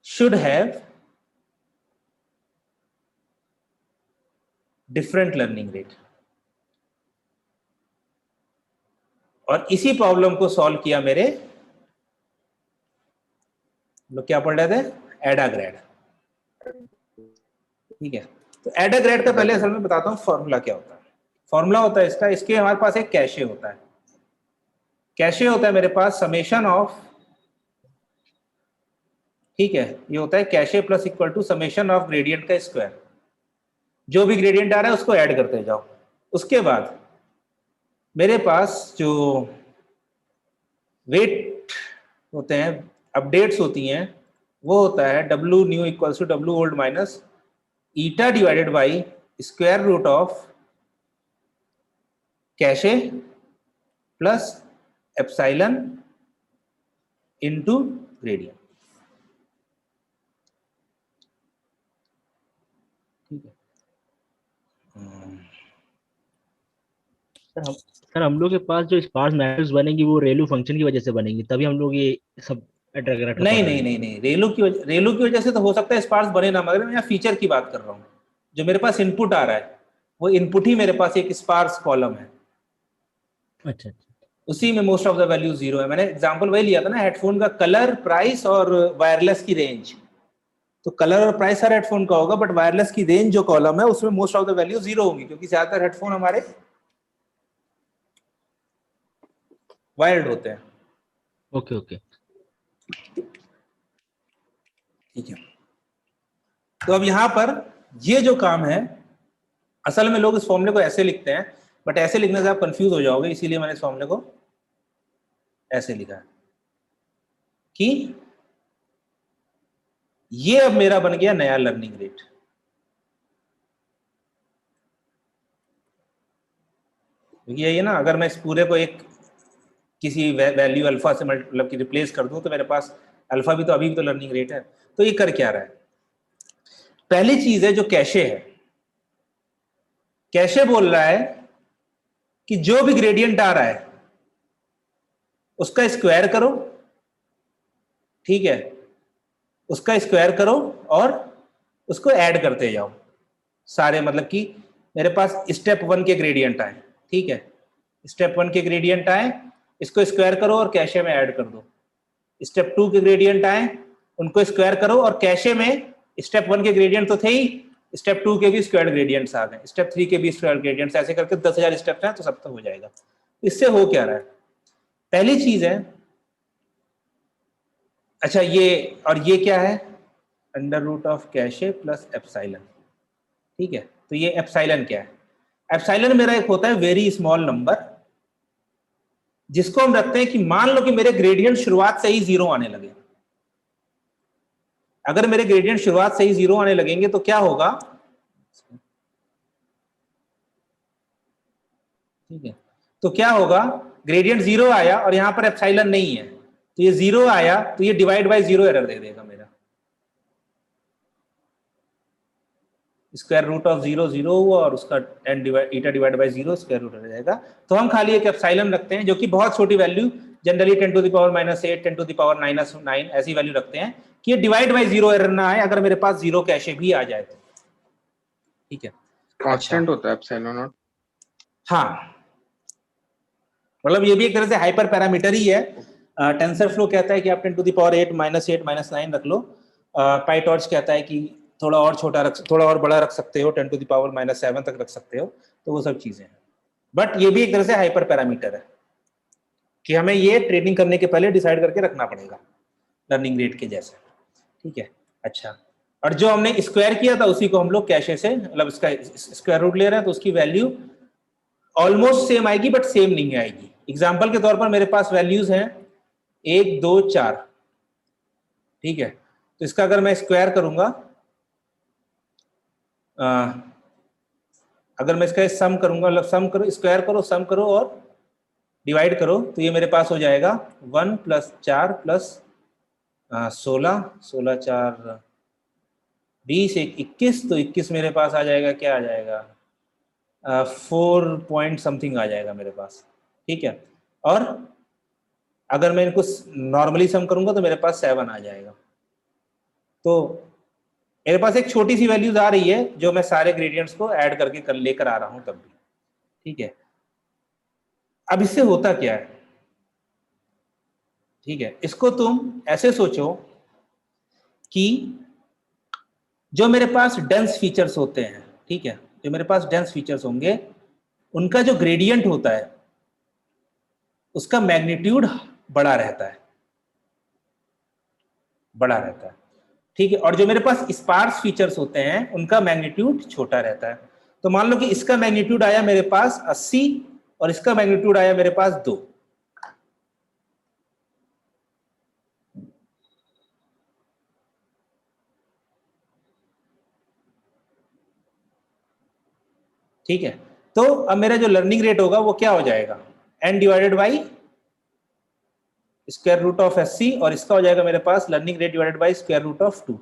should have different learning rate. और इसी प्रॉब्लम को सॉल्व किया मेरे लोग क्या पढ़ रहे थे, एडाग्रेड। ठीक है, तो एडाग्रेड का पहले असल में बताता हूं फॉर्मूला क्या होता है। फॉर्मूला होता है इसका, इसके हमारे पास एक कैशे होता है। कैशे होता है मेरे पास समेशन ऑफ, ठीक है, ये होता है cache plus equal to summation of gradient का स्क्वायर। जो भी ग्रेडियंट आ रहा है उसको ऐड करते जाओ। उसके बाद मेरे पास जो वेट होते हैं, अपडेट्स होती हैं, वो होता है W new equals to W old minus eta divided by square root of cache plus epsilon into gradient. ठीक है, सर हम लोग के पास जो स्पार्स मैट्रिक्स बनेंगी वो रेलू फंक्शन की वजह से बनेंगी, तभी हम लोग ये सब अट्रैक्ट नहीं, रेलू की वजह से तो हो सकता है स्पार्स बने ना, मगर मैं यहाँ फीचर की बात कर रहा हूँ। जो मेरे पास इनपुट आ रहा है वो इनपुट ही मेरे पास एक स्पार्स कॉलम है। अच्छा, उसी में most of the value zero है। मैंने एग्जांपल वही लिया था ना, हेडफोन का कलर, प्राइस और वायरलेस की रेंज। तो कलर और प्राइस हर हेडफोन का होगा, बट वायरलेस की रेंज जो कॉलम है उसमें most of the value zero होंगी, क्योंकि ज्यादातर हेडफोन हमारे वायर्ड होते हैं। ओके ओके, ठीक है, तो अब यहां पर ये जो काम है, असल में लोग इस फॉर्मूले को ऐसे लिखते हैं, बट ऐसे लिखने से आप कंफ्यूज हो जाओगे, इसीलिए मैंने इस फॉर्मूले को ऐसे लिखा है कि ये अब मेरा बन गया नया लर्निंग रेट। ये ना, अगर मैं इस पूरे को एक किसी वैल्यू अल्फा से मतलब कि रिप्लेस कर दूं, तो मेरे पास अल्फा भी तो अभी भी तो लर्निंग रेट है। तो ये कर क्या रहा है, पहली चीज है जो कैशे है, कैशे बोल रहा है कि जो भी ग्रेडियंट आ रहा है उसका स्क्वायर करो, ठीक है, उसका स्क्वायर करो और उसको ऐड करते जाओ सारे, मतलब कि मेरे पास स्टेप 1 के ग्रेडियंट आए, ठीक है, स्टेप 1 के ग्रेडियंट आए, इसको स्क्वायर करो और कैशे में ऐड कर दो। स्टेप 2 के ग्रेडियंट आए, उनको स्क्वायर करो और कैशे में स्टेप 1 के ग्रेडियंट तो थे ही, स्टेप 2 के भी स्क्वायर ग्रेडियंट्स आ गए, स्टेप 3 के भी स्क्वायर ग्रेडियंट्स, ऐसे करके 10,000 स्टेप्स हैं तो सब तक हो जाएगा। इससे हो क्या रहा है, पहली चीज है, अच्छा ये, और ये क्या है, under root of cache plus epsilon, ठीक है। तो ये एप्सिलॉन क्या है, एप्सिलॉन मेरा एक होता है वेरी स्मॉल नंबर, जिसको हम रखते हैं कि मान लो कि मेरे ग्रेडियंट शुरुआत से ही जीरो आने लगे। अगर मेरे ग्रेडियंट शुरुआत से ही जीरो आने लगेंगे तो क्या होगा, ठीक है, तो क्या होगा, ग्रेडियंट जीरो आया और यहां पर एप्सिलॉन नहीं है, तो ये जीरो आया तो ये डिवाइड बाय जीरो एरर दे देगा मेरा, square root of zero zero हुआ और उसका एन eta divide by zero square root रह जाएगा। तो हम खाली एक एप्सिलॉन रखते हैं जो कि बहुत छोटी value, generally 10 to the power -8, 10 to the power -9 ऐसी वैल्यू रखते हैं कि ये डिवाइड बाय जीरो एरर ना आए, अगर मेरे पास जीरो कैशे भी आ जाए तो, ठीक है। कांस्टेंट होता है एप्सिलॉन नॉट। हाँ, मतलब ये भी एक तरह से हाइपर पैरामीटर ही है। टेंसर फ्लो कहता है कि आप 10 टू द पावर 8 -8 -9 रख लो। पाइटॉर्च कहता है कि थोड़ा और छोटा थोड़ा और बड़ा रख सकते हो, 10 टू द पावर -7 तक रख सकते हो, तो वो सब चीजें हैं। बट ये भी एक तरह से हाइपर पैरामीटर है कि हमें ये ट्रेनिंग करने के पहले डिसाइड करके रखना पड़ेगा लर्निंग रेट के जैसे, ठीक है। अच्छा, और जो हमने स्क्वायर किया था उसी को हम लोग कैशे से मतलब इसका स्क्वायर रूट ले रहे हैं, तो उसकी वैल्यू ऑलमोस्ट सेम आएगी बट सेम नहीं आएगी। एग्जाम्पल के तौर पर मेरे पास वैल्यूज हैं 1 2 4, ठीक है, तो इसका अगर मैं स्क्वायर करूंगा, अगर मैं इसका सम करूंगा, मतलब सम करो, स्क्वायर करो, सम करो और डिवाइड करो, तो ये मेरे पास हो जाएगा 1 + 4 + 16, 16 4 20 1 21, तो 21 मेरे पास आ जाएगा, क्या आ जाएगा 4 पॉइंट समथिंग आ जाएगा मेरे पास, ठीक है। और अगर मैं इनको नॉर्मली सम करूंगा तो मेरे पास 7 आ जाएगा। तो मेरे पास एक छोटी सी वैल्यूज आ रही है जो मैं सारे ग्रेडियंट्स को ऐड करके लेकर आ रहा हूं तब भी, ठीक है। अब इससे होता क्या है, ठीक है, इसको तुम ऐसे सोचो कि जो मेरे पास डेंस फीचर्स होते हैं, ठीक है, जो मेरे पास डेंस फीचर्स होंगे उनका जो ग्रेडियंट होता है उसका मैग्नीट्यूड बड़ा रहता है, बड़ा रहता है, ठीक है। और जो मेरे पास स्पार्स फीचर्स होते हैं उनका मैग्नीट्यूड छोटा रहता है। तो मान लो कि इसका मैग्नीट्यूड आया मेरे पास 80 और इसका मैग्नीट्यूड आया मेरे पास 2, ठीक है। तो अब मेरा जो लर्निंग रेट होगा वो क्या हो जाएगा, n divided by square root of 80, और इसका हो जाएगा मेरे पास learning rate divided by square root of 2।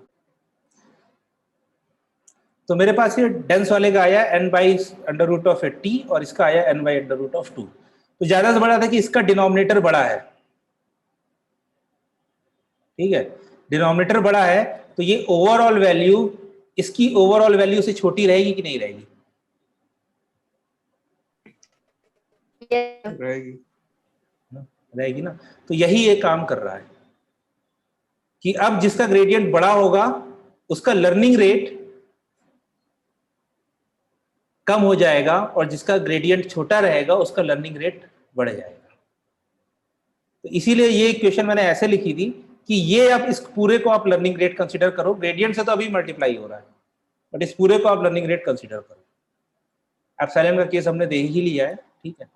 तो मेरे पास ये डेंस वाले का आया n/√80 और इसका आया n/√2। तो ज्यादा से बड़ा था कि इसका डिनोमिनेटर बड़ा है, ठीक है, डिनोमिनेटर बड़ा है, तो ये ओवरऑल वैल्यू इसकी ओवरऑल वैल्यू से छोटी रहेगी कि नहीं रहेगी? रहेगी। रहेगी ना। तो यही ये काम कर रहा है कि अब जिसका ग्रेडियंट बड़ा होगा उसका लर्निंग रेट कम हो जाएगा और जिसका ग्रेडियंट छोटा रहेगा उसका लर्निंग रेट बढ़ जाएगा। तो इसीलिए ये इक्वेशन मैंने ऐसे लिखी थी कि ये अब इस पूरे को आप लर्निंग रेट कंसीडर करो, ग्रेडियंट से तो अभी मल्टीप्लाई हो रहा है बट इस पूरे को आप लर्निंग रेट कंसीडर करो। एप्सिलॉन का केस हमने देख ही लिया है, ठीक है।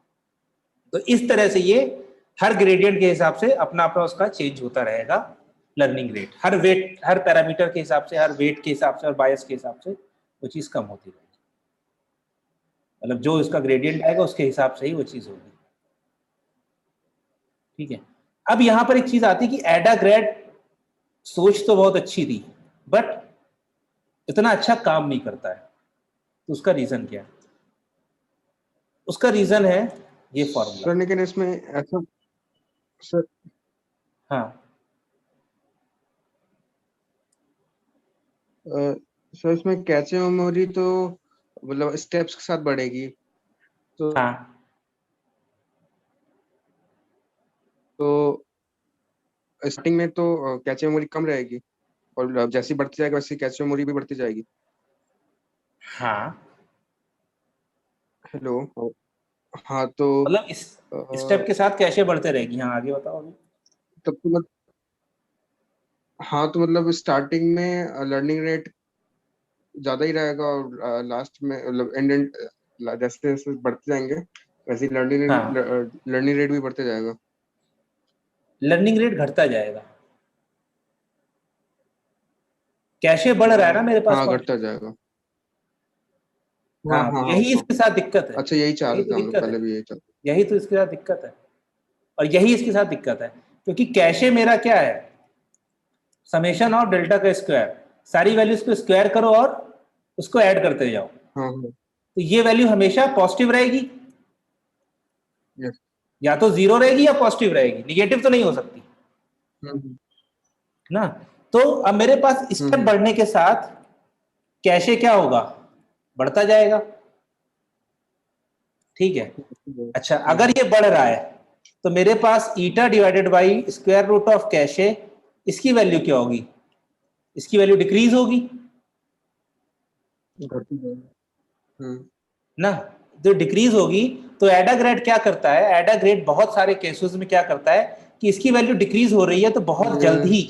तो इस तरह से ये हर ग्रेडियंट के हिसाब से अपना अपना उसका चेंज होता रहेगा लर्निंग रेट, हर वेट, हर पैरामीटर के हिसाब से, हर वेट के हिसाब से और बायस के हिसाब से वो चीज कम होती रहेगी। मतलब जो इसका ग्रेडियंट आएगा उसके हिसाब से ही वो चीज होगी, ठीक है। अब यहां पर एक चीज आती है कि एडा ग्रेड सोच तो बहुत अच्छी थी बट इतना अच्छा काम नहीं करता है। तो उसका रीजन क्या है? उसका रीजन है ये फॉर्मूला। सर लेकिन इसमें ऐसा सर, हाँ सर इसमें कैचे मेमोरी तो मतलब स्टेप्स के साथ बढ़ेगी, तो हाँ स्टार्टिंग में तो कैचे मेमोरी कम रहेगी और जैसे ही बढ़ती जाएगी वैसे कैचे मेमोरी भी बढ़ती जाएगी। हाँ, हेलो। हाँ तो मतलब इस स्टेप के साथ कैसे बढ़ते रहेगी। हाँ आगे बताओ अभी। तब तो हाँ तो मतलब स्टार्टिंग में लर्निंग रेट ज्यादा ही रहेगा और लास्ट में मतलब एंड जैसे जैसे बढ़ते जाएंगे वैसे हाँ, लर्निंग रेट भी बढ़ते जाएगा। लर्निंग रेट घटता जाएगा। कैशे बढ़ रहा है ना मेरे पास हाँ कौन? घटता जाएगा। हाँ हाँ, हाँ तो हाँ यही हाँ। इसके साथ दिक्कत है। अच्छा यही चाह यही रहे तो थे हम लोग, दिक्कत पहले है, भी यही चाह यही तो इसके साथ दिक्कत है और यही इसके साथ दिक्कत है क्योंकि कैशे मेरा क्या है, समेशन ऑफ डेल्टा का स्क्वायर, सारी वैल्यूज को स्क्वायर करो और उसको ऐड करते जाओ। हाँ हाँ। तो ये वैल्यू हमेशा पॉजिटिव रहेगी, यस। या तो जीरो रहेगी या पॉजिटिव रहेगी, निगेटिव तो नहीं हो सकती हम्म ना। तो अब मेरे पास स्टेप हम्म बढ़ने के साथ कैशे क्या होगा, बढ़ता जाएगा, ठीक है। अच्छा अगर ये बढ़ रहा है तो मेरे पास eta divided by square root of cache, इसकी वैल्यू क्या होगी, इसकी वैल्यू डिक्रीज होगी घटती जाएगी। ना। जो डिक्रीज होगी तो एडा ग्रेड क्या करता है, एडा ग्रेड बहुत सारे केसेस में क्या करता है कि इसकी वैल्यू डिक्रीज हो रही है तो बहुत जल्द ही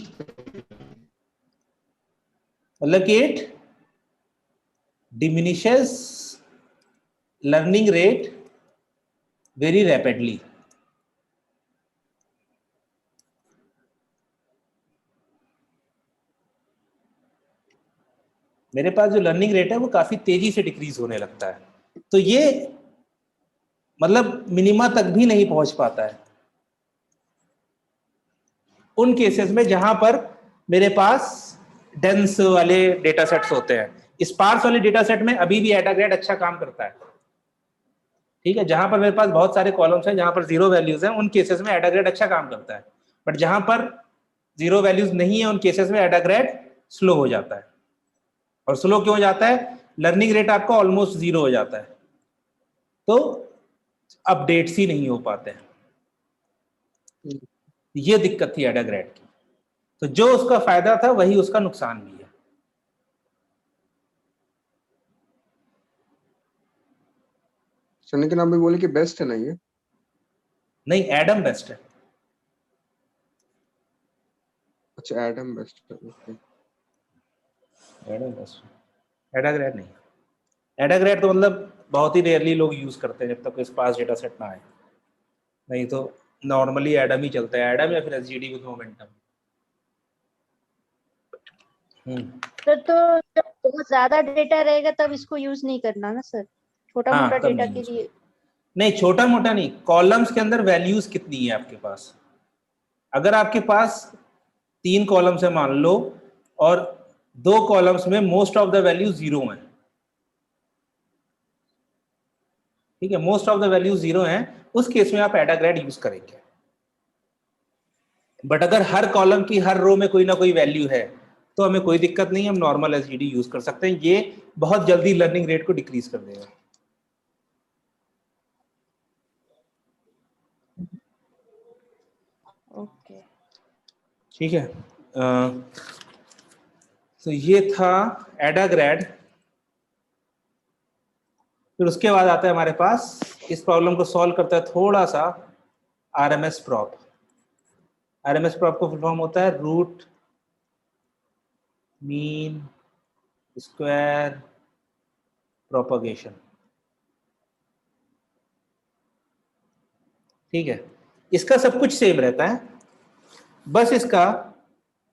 मतलब कि it diminishes learning rate very rapidly. मेरे पास जो लर्निंग रेट है वो काफी तेजी से डिक्रीज होने लगता है, तो ये मतलब मिनिमा तक भी नहीं पहुंच पाता है उन केसेस में जहां पर मेरे पास डेंस वाले डेटा सेट्स होते हैं। स्पार्स वाले डेटा सेट में अभी भी एडाग्रेड अच्छा काम करता है, ठीक है। जहां पर मेरे पास बहुत सारे कॉलम्स हैं, जहां पर जीरो वैल्यूज हैं, उन केसेस में एडाग्रेड अच्छा काम करता है। बट जहां पर जीरो वैल्यूज नहीं है, उन केसेस में एडाग्रेड स्लो हो जाता है। और स्लो क्यों हो जाता है? लर्निंग रेट आपका ऑलमोस्ट जीरो हो जाता है, तो अपडेट्स ही नहीं हो पाते हैं। ये दिक्कत थी एडाग्रेड की। तो जो उसका फायदा था वही उसका नुकसान भी है। सनी के नाम भी बोले कि बेस्ट है ना ये? नहीं, एडम बेस्ट है। अच्छा, एडम बेस्ट है, ओके। एडम बेस्ट है, एडाग्रेड नहीं। एडाग्रेड तो मतलब बहुत ही रेयरली लोग यूज करते हैं जब तक स्पार्स डेटा सेट ना आए, नहीं तो नॉर्मली एडम ही चलता है, एडम या फिर एसजीडी विद मोमेंटम। सर तो जब बहुत ज्यादा डेटा रहेगा तब इसको यूज नहीं करना ना सर, छोटा हाँ, मोटा तब डेटा नहीं के use लिए। नहीं, छोटा मोटा नहीं, कॉलम्स के अंदर वैल्यूज कितनी है आपके पास। अगर आपके पास 3 कॉलम्स है मान लो, और 2 कॉलम्स में मोस्ट ऑफ द वैल्यू 0 है, ठीक है, मोस्ट ऑफ द वैल्यू 0 है, उस केस में आप एडाग्रेड यूज करेंगे। बट अगर हर कॉलम की हर रो में कोई ना कोई वैल्यू है तो हमें कोई दिक्कत नहीं, हम नॉर्मल एसजीडी यूज कर सकते हैं। ये बहुत जल्दी लर्निंग रेट को डिक्रीज कर देगा। ओके, ठीक है, तो ये था एडाग्रेड। फिर उसके बाद आता है हमारे पास, इस प्रॉब्लम को सॉल्व करता है थोड़ा सा आरएमएस प्रॉप। आरएमएस प्रॉप को फुल फॉर्म होता है रूट मीन स्क्वायर प्रोपगेशन, ठीक है। इसका सब कुछ सेम रहता है, बस इसका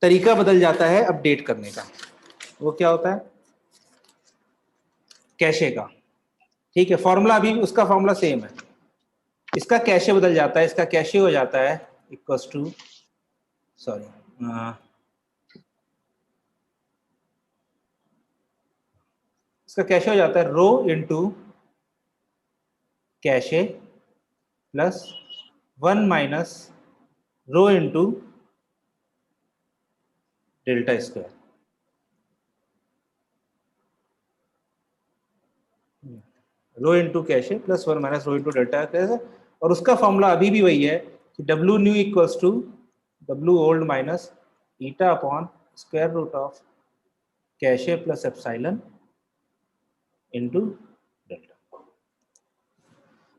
तरीका बदल जाता है अपडेट करने का। वो क्या होता है? कैशे का, ठीक है। फॉर्मूला अभी उसका फॉर्मूला सेम है, इसका कैशे बदल जाता है। इसका कैशे हो जाता है इक्वल्स टू, सॉरी, इसका कैशे हो जाता है rho into cache plus 1 minus rho into delta square. Rho into cache plus 1 minus rho into delta cache, और उसका फॉर्मूला अभी भी वही है कि W new equals to W old minus eta upon square root of cache plus epsilon into delta.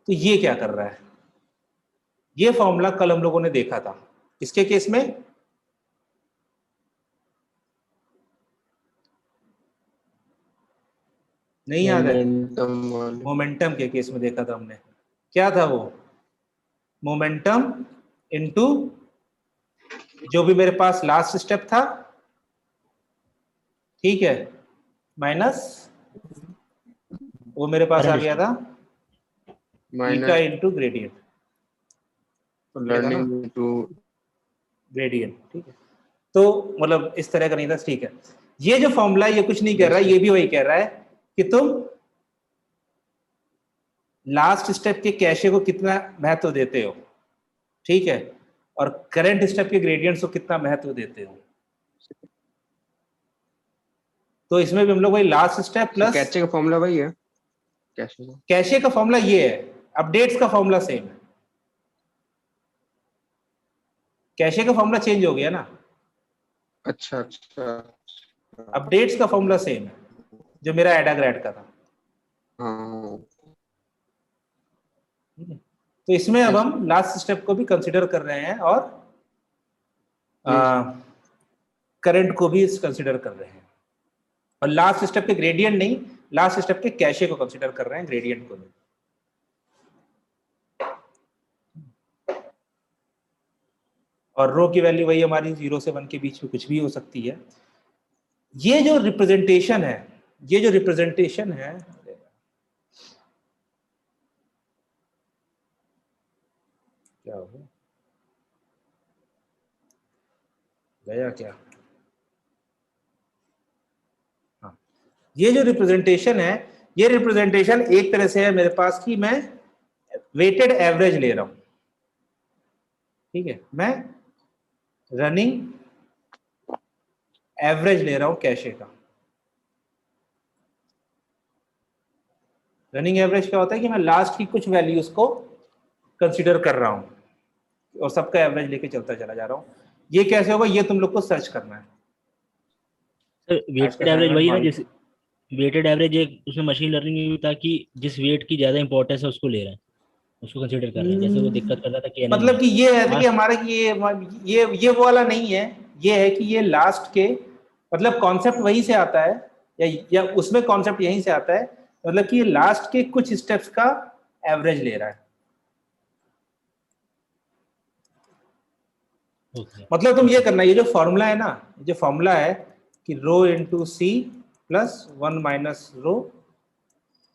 तो ये क्या कर रहा है? ये फॉर्मूला कल हम लोगों ने देखा था, इसके केस में नहीं याद है? मोमेंटम के केस में देखा था हमने। क्या था वो? मोमेंटम इनटू जो भी मेरे पास लास्ट स्टेप था, ठीक है, माइनस वो मेरे पास आ गया था eta into gradient, learning into gradient, ठीक है। तो मतलब इस तरह का नहीं था, ठीक है। ये जो फॉर्मूला ये कुछ नहीं कह रहा है, ये भी वही कह रहा है कि तुम लास्ट स्टेप के कैशे को कितना महत्व देते हो, ठीक है, और करंट स्टेप के ग्रेडियंट्स को कितना महत्व देते हो। तो इसमें भी हम लोग वही लास्ट स्टेप प्लस कैशे का फॉर्मूला वही है। कैशे का फॉर्मूला ये है, अपडेट्स का फॉर्मूला सेम है। कैशे का फॉर्मूला चेंज हो गया ना, अच्छा अच्छा, अपडेट्स का फॉर्मूला सेम है जो मेरा एडाग्रेड का था। हाँ। तो इसमें अब हम लास्ट स्टेप को भी कंसीडर कर रहे हैं और करंट को भी कंसीडर कर रहे हैं। और लास्ट स्टेप के ग्रेडियंट नहीं, लास्ट स्टेप के कैशे को कंसीडर कर रहे हैं, ग्रेडियंट को नहीं। और रो की वैल्यू वही हमारी 0 से 1 के बीच में कुछ भी हो सकती है। ये जो रिप्रेजेंटेशन है, ये जो रिप्रेजेंटेशन है, क्या हो गया क्या? हाँ, ये जो रिप्रेजेंटेशन है, ये रिप्रेजेंटेशन एक तरह से है मेरे पास कि मैं वेटेड एवरेज ले रहा हूं, ठीक है, मैं रनिंग एवरेज ले रहा हूं कैशे का। रनिंग एवरेज क्या होता है कि मैं लास्ट की कुछ वैल्यूज को कंसीडर कर रहा हूं और सबका एवरेज लेके चलता चला जा रहा हूं। ये कैसे होगा, ये तुम लोग को सर्च करना है। सर वेटेड एवरेज वही है ना, जैसे वेटेड एवरेज एक उसमें मशीन लर्निंग में भी था कि जिस वेट की ज्यादा इंपॉर्टेंस है उसको ले रहे हैं, उसको कंसीडर कर रहे हैं। जैसे वो दिक्कत कर रहा था कि मतलब कि ये है कि हमारा ये वो वाला नहीं है, ये है कि ये लास्ट के, मतलब कॉन्सेप्ट वहीं से आता है या उसमें कॉन्सेप्ट यहीं से आता है, मतलब कि ये लास्ट के कुछ स्टेप्स का एवरेज ले रहा है। मतलब तुम ये करना, ये जो फॉर्मूला है ना, जो फॉर्मूला है कि rho into C plus 1 minus rho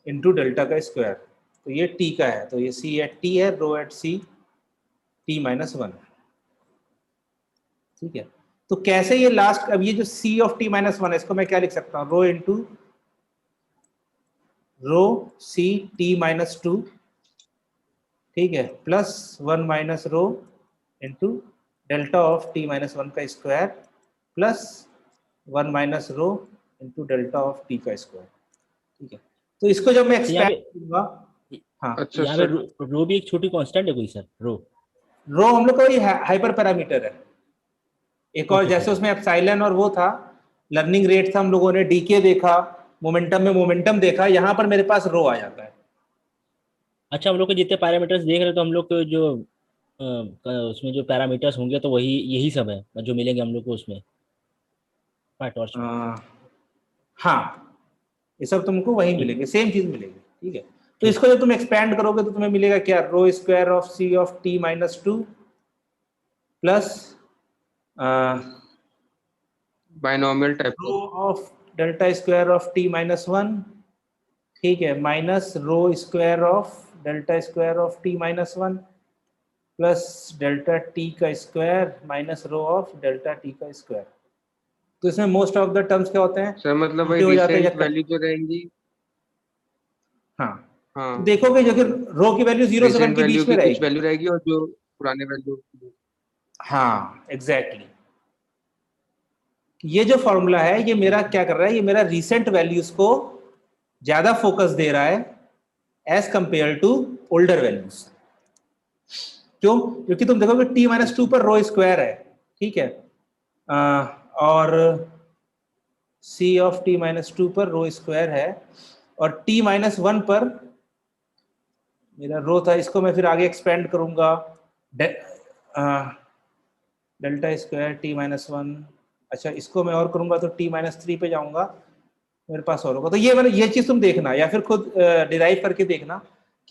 into delta का स्क्वायर, तो ये टी का है, तो ये सी एट टी है, रो एट सी टी माइनस 1, ठीक है। तो कैसे ये लास्ट, अब ये जो सी ऑफ टी माइनस 1 है, इसको मैं क्या लिख सकता हूँ, rho into rho C T minus 2, ठीक है, plus 1 minus rho into delta of T minus 1 का square plus 1 minus rho into delta of T का स्क्वायर, ठीक है। तो इसको जब मैं एक्सपैंड करूंगा, हाँ अच्छा यहाँ पे रो भी एक छोटी कांस्टेंट है कोई सर? रो हम लोग का वही हाइपर पैरामीटर है एक, और जैसे उसमें एप्सिलॉन और वो था, लर्निंग रेट था, हम लोगों ने डीके देखा, मोमेंटम में मोमेंटम देखा, यहाँ पर मेरे पास रो आ जाता है। अच्छा, हम लोग के जितने पैरामीटर्स देख रहे हैं तो हम लोग को जो उसमें जो पैरामीटर्स होंगे तो वही यही सब है जो मिलेंगे हम लोग को उसमें टॉर्च में। हाँ, ये सब तुमको वही मिलेंगे, सेम चीज मिलेगी, ठीक है। तो इसको जब तुम एक्सपैंड करोगे तो तुम्हें मिलेगा क्या, rho square of C of T minus 2 plus binomial type rho of delta square of T minus 1, ठीक है, minus rho square of delta square of T minus 1 plus delta T का square minus rho of delta T का square. तो इसमें most of the terms क्या होते हैं sir, मतलब वही रिसेंट वैल्यू जो रहेंगी। हाँ, हाँ, तो देखोगे जो कि रो की वैल्यू 0 से 1 के बीच में रहेगी, कुछ वैल्यू रहेगी और जो पुराने वैल्यू। हाँ एग्जैक्टली। ये जो फॉर्मूला है ये मेरा क्या कर रहा है, ये मेरा रिसेंट वैल्यूज को ज्यादा फोकस दे रहा है as compare to older values. क्यों? क्योंकि तुम देखोगे टी माइनस 2 पर रो स्क्वायर है, ठीक है, और सी ऑफ टी माइनस 2 पर रो स्क्वायर है, और टी माइनस 1 पर मेरा रो था, इसको मैं फिर आगे एक्सपेंड करूंगा डेल्टा स्क्वायर टी माइनस 1, अच्छा इसको मैं और करूंगा तो टी माइनस 3 पे जाऊंगा, मेरे पास और होगा। तो ये मैंने, ये चीज तुम देखना या फिर खुद डिराइव करके देखना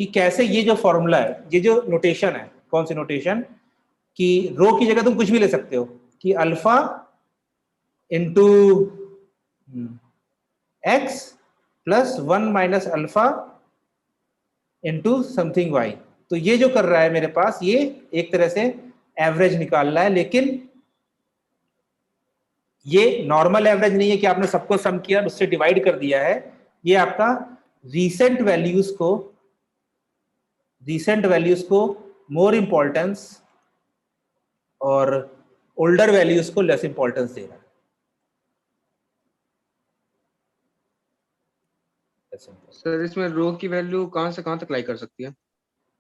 कि कैसे ये जो फॉर्मूला है, ये जो नोटेशन है, कौन सी नोटेशन, कि रो की जगह तुम कुछ भी ले सकते हो कि alpha into x plus 1 minus alpha into something Y. तो ये जो कर रहा है मेरे पास, ये एक तरह से एवरेज निकाल रहा है, लेकिन ये नॉर्मल एवरेज नहीं है कि आपने सबको सम किया उससे डिवाइड कर दिया है, ये आपका रीसेंट वैल्यूज को मोर इंपॉर्टेंस और ओल्डर वैल्यूज को लेस इंपॉर्टेंस दे रहा है। सर, इसमें रो की वैल्यू कहां से कहां तक लाई कर सकती है?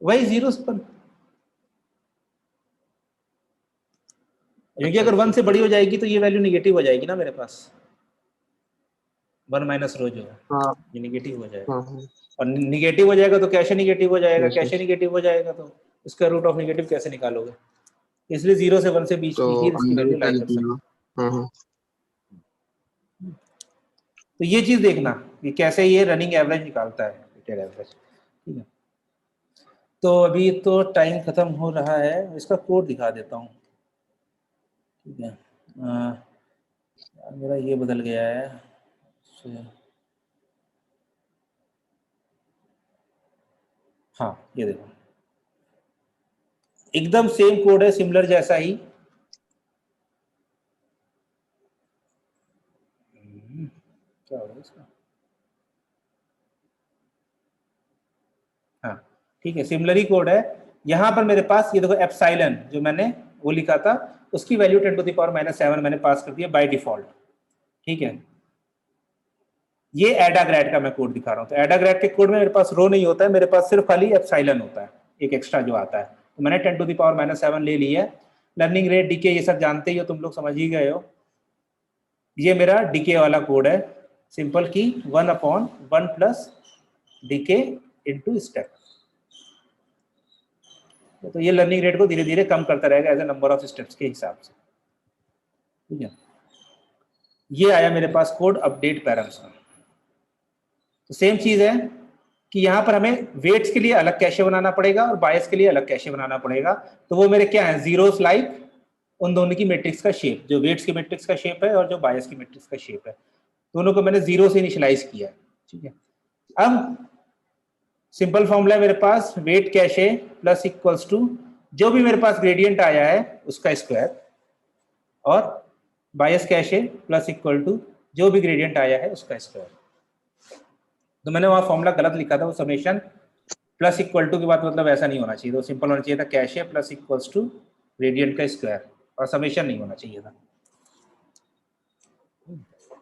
वही जीरो पर, क्योंकि अगर 1 से बड़ी हो जाएगी तो ये वैल्यू निगेटिव हो जाएगी ना मेरे पास, 1 माइनस रो जो है, हाँ, ये निगेटिव हो जाएगा। हाँ, और निगेटिव हो जाएगा तो कैशे निगेटिव हो जाएगा, yes, कैशे yes. निगेटिव हो जाएगा तो स्क्वायर रूट ऑफ निगेटिव कैसे निकालोगे? इसलिए 0 से 1 से बीच तो की ही इसकी वैल्यू लाई कर सकते हैं। हाँ, हाँ। तो ये चीज देखना कि कैसे ये रनिंग एवरेज निकालता है, वेटेड एवरेज। ठीक है, तो अभी तो टाइम खत्म हो रहा है, इसका कोड दिखा देता हूँ। ठीक है, मेरा ये बदल गया है। हाँ ये देखो, एकदम सेम कोड है, सिमिलर जैसा ही। क्या होगा इसका? हाँ ठीक है, सिमिलर ही कोड है। यहाँ पर मेरे पास ये देखो एप्सिलॉन जो मैंने वो लिखा था, उसकी वैल्यू 10⁻⁻7 मैंने पास कर दिया बाय डिफॉल्ट। ठीक है, ये एडाग्रेड का मैं कोड दिखा रहा हूँ। तो एडाग्रेड के कोड में मेरे पास रो नहीं होता है, मेरे पास सिर्फ खाली एप्सिलॉन होता है, एक एक्स्ट्रा जो आता है। तो मैंने 10⁻⁻7 ले ली है। लर्निंग रेट, डीके ये सब जानते ही हो, तुम लोग समझ ही गए हो। ये मेरा डीके वाला कोड है, सिंपल की 1/1 प्लस डीके इनटू स्टेप। तो ये लर्निंग रेट को धीरे धीरे कम करता रहेगा as a number of steps के हिसाब से। ठीक है, ये आया मेरे पास कोड अपडेट पैराम्स का। तो सेम चीज है कि यहाँ पर हमें वेट्स के लिए अलग कैशे बनाना पड़ेगा और बायस के लिए अलग कैशे बनाना पड़ेगा। तो वो मेरे क्या है, जीरोस लाइक उन दोनों की मैट्रिक्स का शेप, जो वेट्स की मैट्रिक्स का शेप है और जो बायस की मैट्रिक्स का शेप है, दोनों को मैंने जीरो से इनिशियलाइज किया है। ठीक है, अब सिंपल फॉर्मूला है मेरे पास, weight cache plus equals to जो भी मेरे पास ग्रेडियंट आया है उसका स्क्वायर, और बायस कैशे प्लस इक्वल टू जो भी ग्रेडियंट आया है उसका स्क्वायर। तो मैंने वहाँ फॉर्मूला गलत लिखा था, वो समेशन प्लस इक्वल टू के बाद मतलब ऐसा नहीं होना चाहिए, तो सिंपल होना चाहिए था cache plus equals to gradient का स्क्वायर, और समेशन नहीं होना चाहिए था,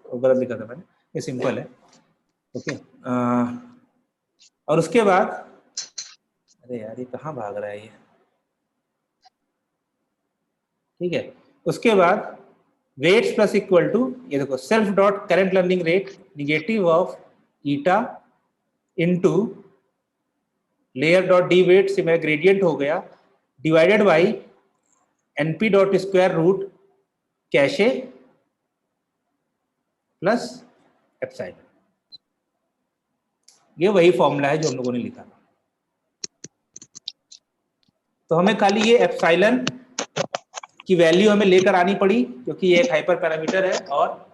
वो गलत लिखा था मैंने। ये सिंपल है। ओके, और उसके बाद, अरे यार ये कहाँ भाग रहा है ये। ठीक है, उसके बाद वेट्स प्लस इक्वल टू, ये देखो self dot current learning rate negative of eta into layer dot D weight से मेरा ग्रेडियंट हो गया, divided by NP dot square root cache plus epsilon. ये वही फॉर्मूला है जो हम लोगों ने लिखा था। तो हमें खाली ये एप्सिलॉन की वैल्यू हमें लेकर आनी पड़ी, क्योंकि ये एक हाइपर पैरामीटर है, और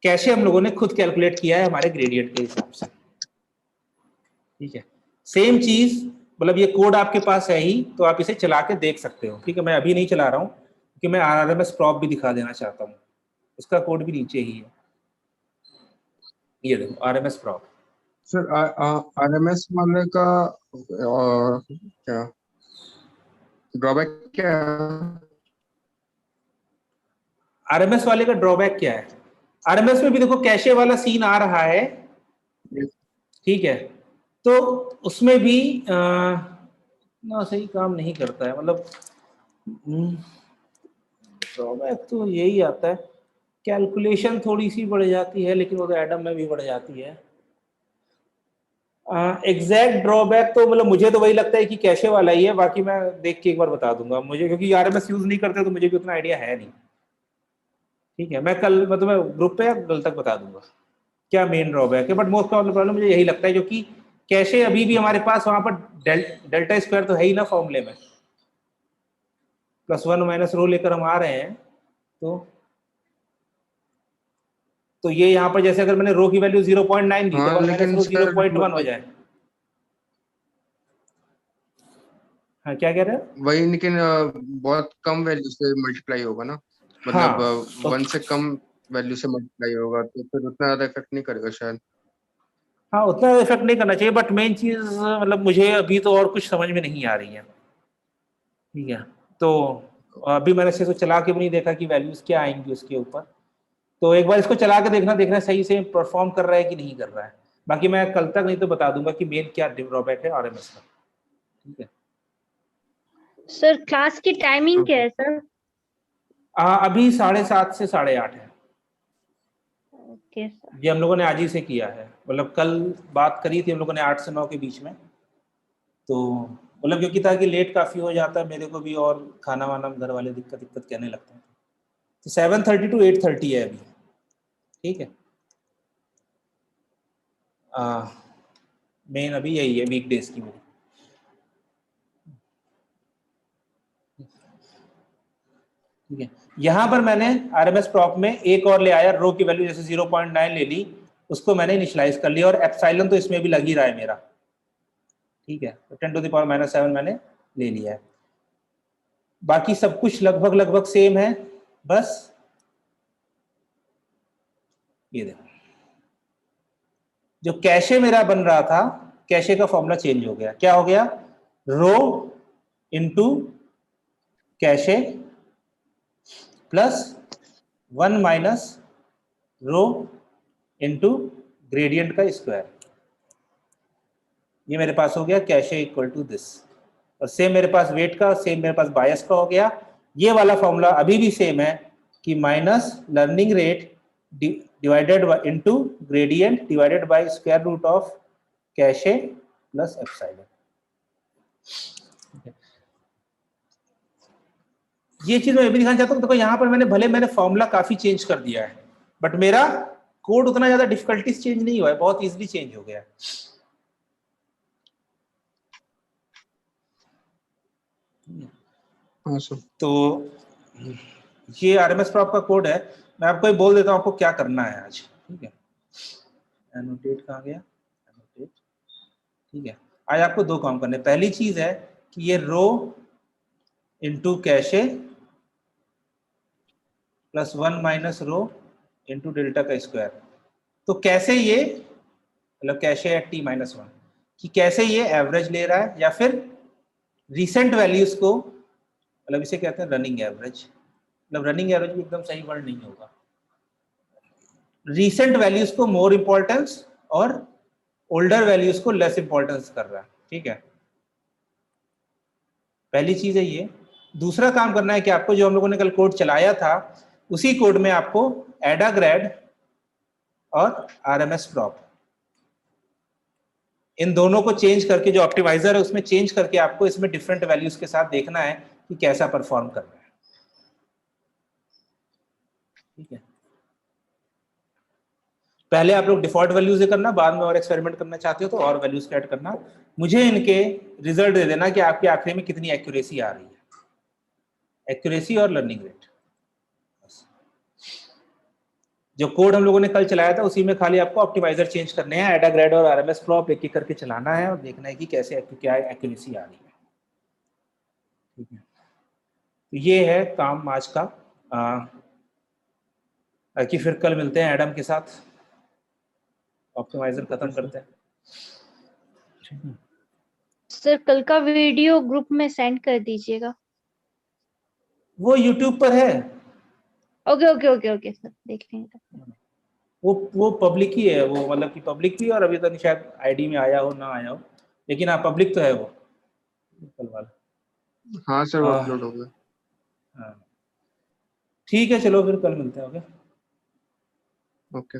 कैशे हम लोगों ने खुद कैलकुलेट किया है हमारे ग्रेडियंट के हिसाब से। ठीक है, सेम चीज, मतलब ये कोड आपके पास है ही, तो आप इसे चला के देख सकते हो। ठीक है, मैं अभी नहीं चला रहा हूँ क्योंकि मैं आरएमएस प्रॉप भी दिखा देना चाहता हूँ, उसका कोड भी नीचे ही है। ये देखो आरएमएस प्रॉप। सर आरएमएस वाले का क्या ड्रॉबैक क्या है? आरएमएस वाले का ड्रॉबैक क्या है? आरएमएस में भी देखो कैशे वाला सीन आ रहा है। ठीक है, तो उसमें भी ना सही काम नहीं करता है, मतलब ड्रॉबैक तो यही आता है, कैलकुलेशन थोड़ी सी बढ़ जाती है, लेकिन वो तो एडम में भी बढ़ जाती है। एग्जैक्ट ड्रॉबैक तो मतलब मुझे तो वही लगता है कि कैशे वाला ही है, बाकी मैं देख के एक बार बता दूंगा मुझे, क्योंकि आरएमएस यूज नहीं करते तो मुझे भी उतना आइडिया है नहीं। ठीक है, मैं कल मतलब मैं ग्रुप पे कल तक बता दूंगा क्या मेन ड्रॉबैक है, बट मोस्ट प्रॉब्लम मुझे यही लगता है, जो कि कैशे अभी भी हमारे पास वहां पर डेल्टा स्क्वायर तो है ही ना फॉर्मूले में, +1 माइनस रो लेकर हम आ रहे हैं। तो ये यहाँ पर जैसे अगर मैंने रो की वैल्यू 0.9 दी, तो 1 माइनस रो 0.1 हो जाए। हाँ क्या कह रहे हैं? वही, लेकिन बहुत कम वैल्यू से मल्टीप्लाई होगा ना, मतलब 1 से कम वैल्यू से मल्टीप्लाई होगा, तो फिर उतना ज्यादा इफेक्ट नहीं करेगा शायद। हाँ, उतना इफेक्ट नहीं करना चाहिए, बट मेन चीज मतलब मुझे अभी तो और कुछ समझ में नहीं आ रही है। ठीक है, तो अभी मैंने इसको चला के भी नहीं देखा कि वैल्यूज क्या आएंगी उसके ऊपर, तो एक बार इसको चला के देखना सही से परफॉर्म कर रहा है कि नहीं कर रहा है। बाकी मैं कल तक नहीं तो बता दूंगा कि मेन क्या ड्रॉबैक है आरएमएस का। ठीक है सर, क्लास की टाइमिंग क्या है सर? अभी 7:30 से 8:30 है। Okay sir. ये हम लोगों ने आज ही से किया है, मतलब कल बात करी थी हम लोगों ने 8 से 9 के बीच में, तो मतलब क्योंकि ताकि लेट काफ़ी हो जाता है मेरे को भी, और खाना वाना घर वाले दिक्कत कहने लगते हैं, तो 7:30 to 8:30 है अभी। ठीक है, मेन अभी यही है वीकडेज की मेरी। ठीक है, यहाँ पर मैंने आरएमएस प्रॉप में एक और ले आया, रो की वैल्यू जैसे 0.9 ले ली, उसको मैंने इनिशियलाइज कर लिया और एप्सिलॉन तो इसमें भी लग ही रहा है मेरा। ठीक है, तो 10⁻⁻7 मैंने ले लिया है। बाकी सब कुछ लगभग लगभग सेम है, बस ये देखो जो कैशे मेरा बन रहा था, कैशे का फॉर्मूला चेंज हो गया। क्या हो गया? Rho into cache plus 1 minus rho into gradient का स्क्वायर। ये मेरे पास हो गया कैशे इक्वल टू दिस, और सेम मेरे पास वेट का, सेम मेरे पास बायस का हो गया। ये वाला फॉर्मूला अभी भी सेम है कि minus learning rate divided into gradient divided by square root of cache plus epsilon. ये चीज मैं भी दिखाना चाहता हूँ। देखो यहाँ पर मैंने फॉर्मूला काफी चेंज कर दिया है, बट मेरा कोड उतना ज्यादा डिफिकल्टीज चेंज नहीं हुआ है, बहुत इजीली चेंज हो गया है। तो ये आरएमएस प्रॉप का कोड है। मैं आपको बोल देता हूँ आपको क्या करना है आज। ठीक है, एनोटेट कहाँ गया? एनोटेट। ठीक है, आज आपको दो काम करने। पहली चीज है कि ये rho into cache plus 1 minus rho into delta का स्क्वायर। तो कैसे ये मतलब कैशे एट t माइनस 1 कि कैसे ये एवरेज ले रहा है या फिर रिसेंट वैल्यूज को, मतलब इसे कहते हैं रनिंग एवरेज। मतलब रनिंग एवरेज भी एकदम सही वर्ड नहीं होगा, रिसेंट वैल्यूज को मोर इंपॉर्टेंस और ओल्डर वैल्यूज को लेस इंपॉर्टेंस कर रहा है। ठीक है, पहली चीज है ये। दूसरा काम करना है कि आपको जो हम लोगों ने कल कोड चलाया था उसी कोड में आपको एडाग्रेड और आरएमएस प्रॉप इन दोनों को चेंज करके, जो ऑप्टिमाइजर है उसमें चेंज करके आपको इसमें डिफरेंट वैल्यूज के साथ देखना है कि कैसा परफॉर्म कर रहा है। ठीक है, पहले आप लोग डिफॉल्ट वैल्यूज से करना, बाद में और एक्सपेरिमेंट करना चाहते हो तो और वैल्यूज ऐड करना। मुझे इनके रिजल्ट दे देना कि आपके आखिरी में कितनी एक्यूरेसी आ रही है, एक्यूरेसी और लर्निंग रेट। जो कोड हम लोगों ने कल चलाया था उसी में खाली आपको ऑप्टिमाइजर चेंज करने हैं, एडाग्रेड और आरएमएस प्रॉप एक एक करके चलाना है और देखना है कि कैसे क्या एक्यूरेसी आ रही है। ठीक है, तो ये है काम आज का। बाकी फिर कल मिलते हैं एडम के साथ, ऑप्टिमाइजर खत्म करते हैं। सर कल का वीडियो ग्रुप में सेंड कर दीजिएगा। वो यूट्यूब पर है। Okay okay okay okay sir, देख लेंगे। वो पब्लिक ही है, वो मतलब कि पब्लिक भी, और अभी तक शायद आईडी में आया हो ना आया हो, लेकिन हाँ पब्लिक तो है वो कल वाला। हाँ सर, वो अपलोड हो गया। हाँ ठीक है, चलो फिर कल मिलते हैं। Okay okay.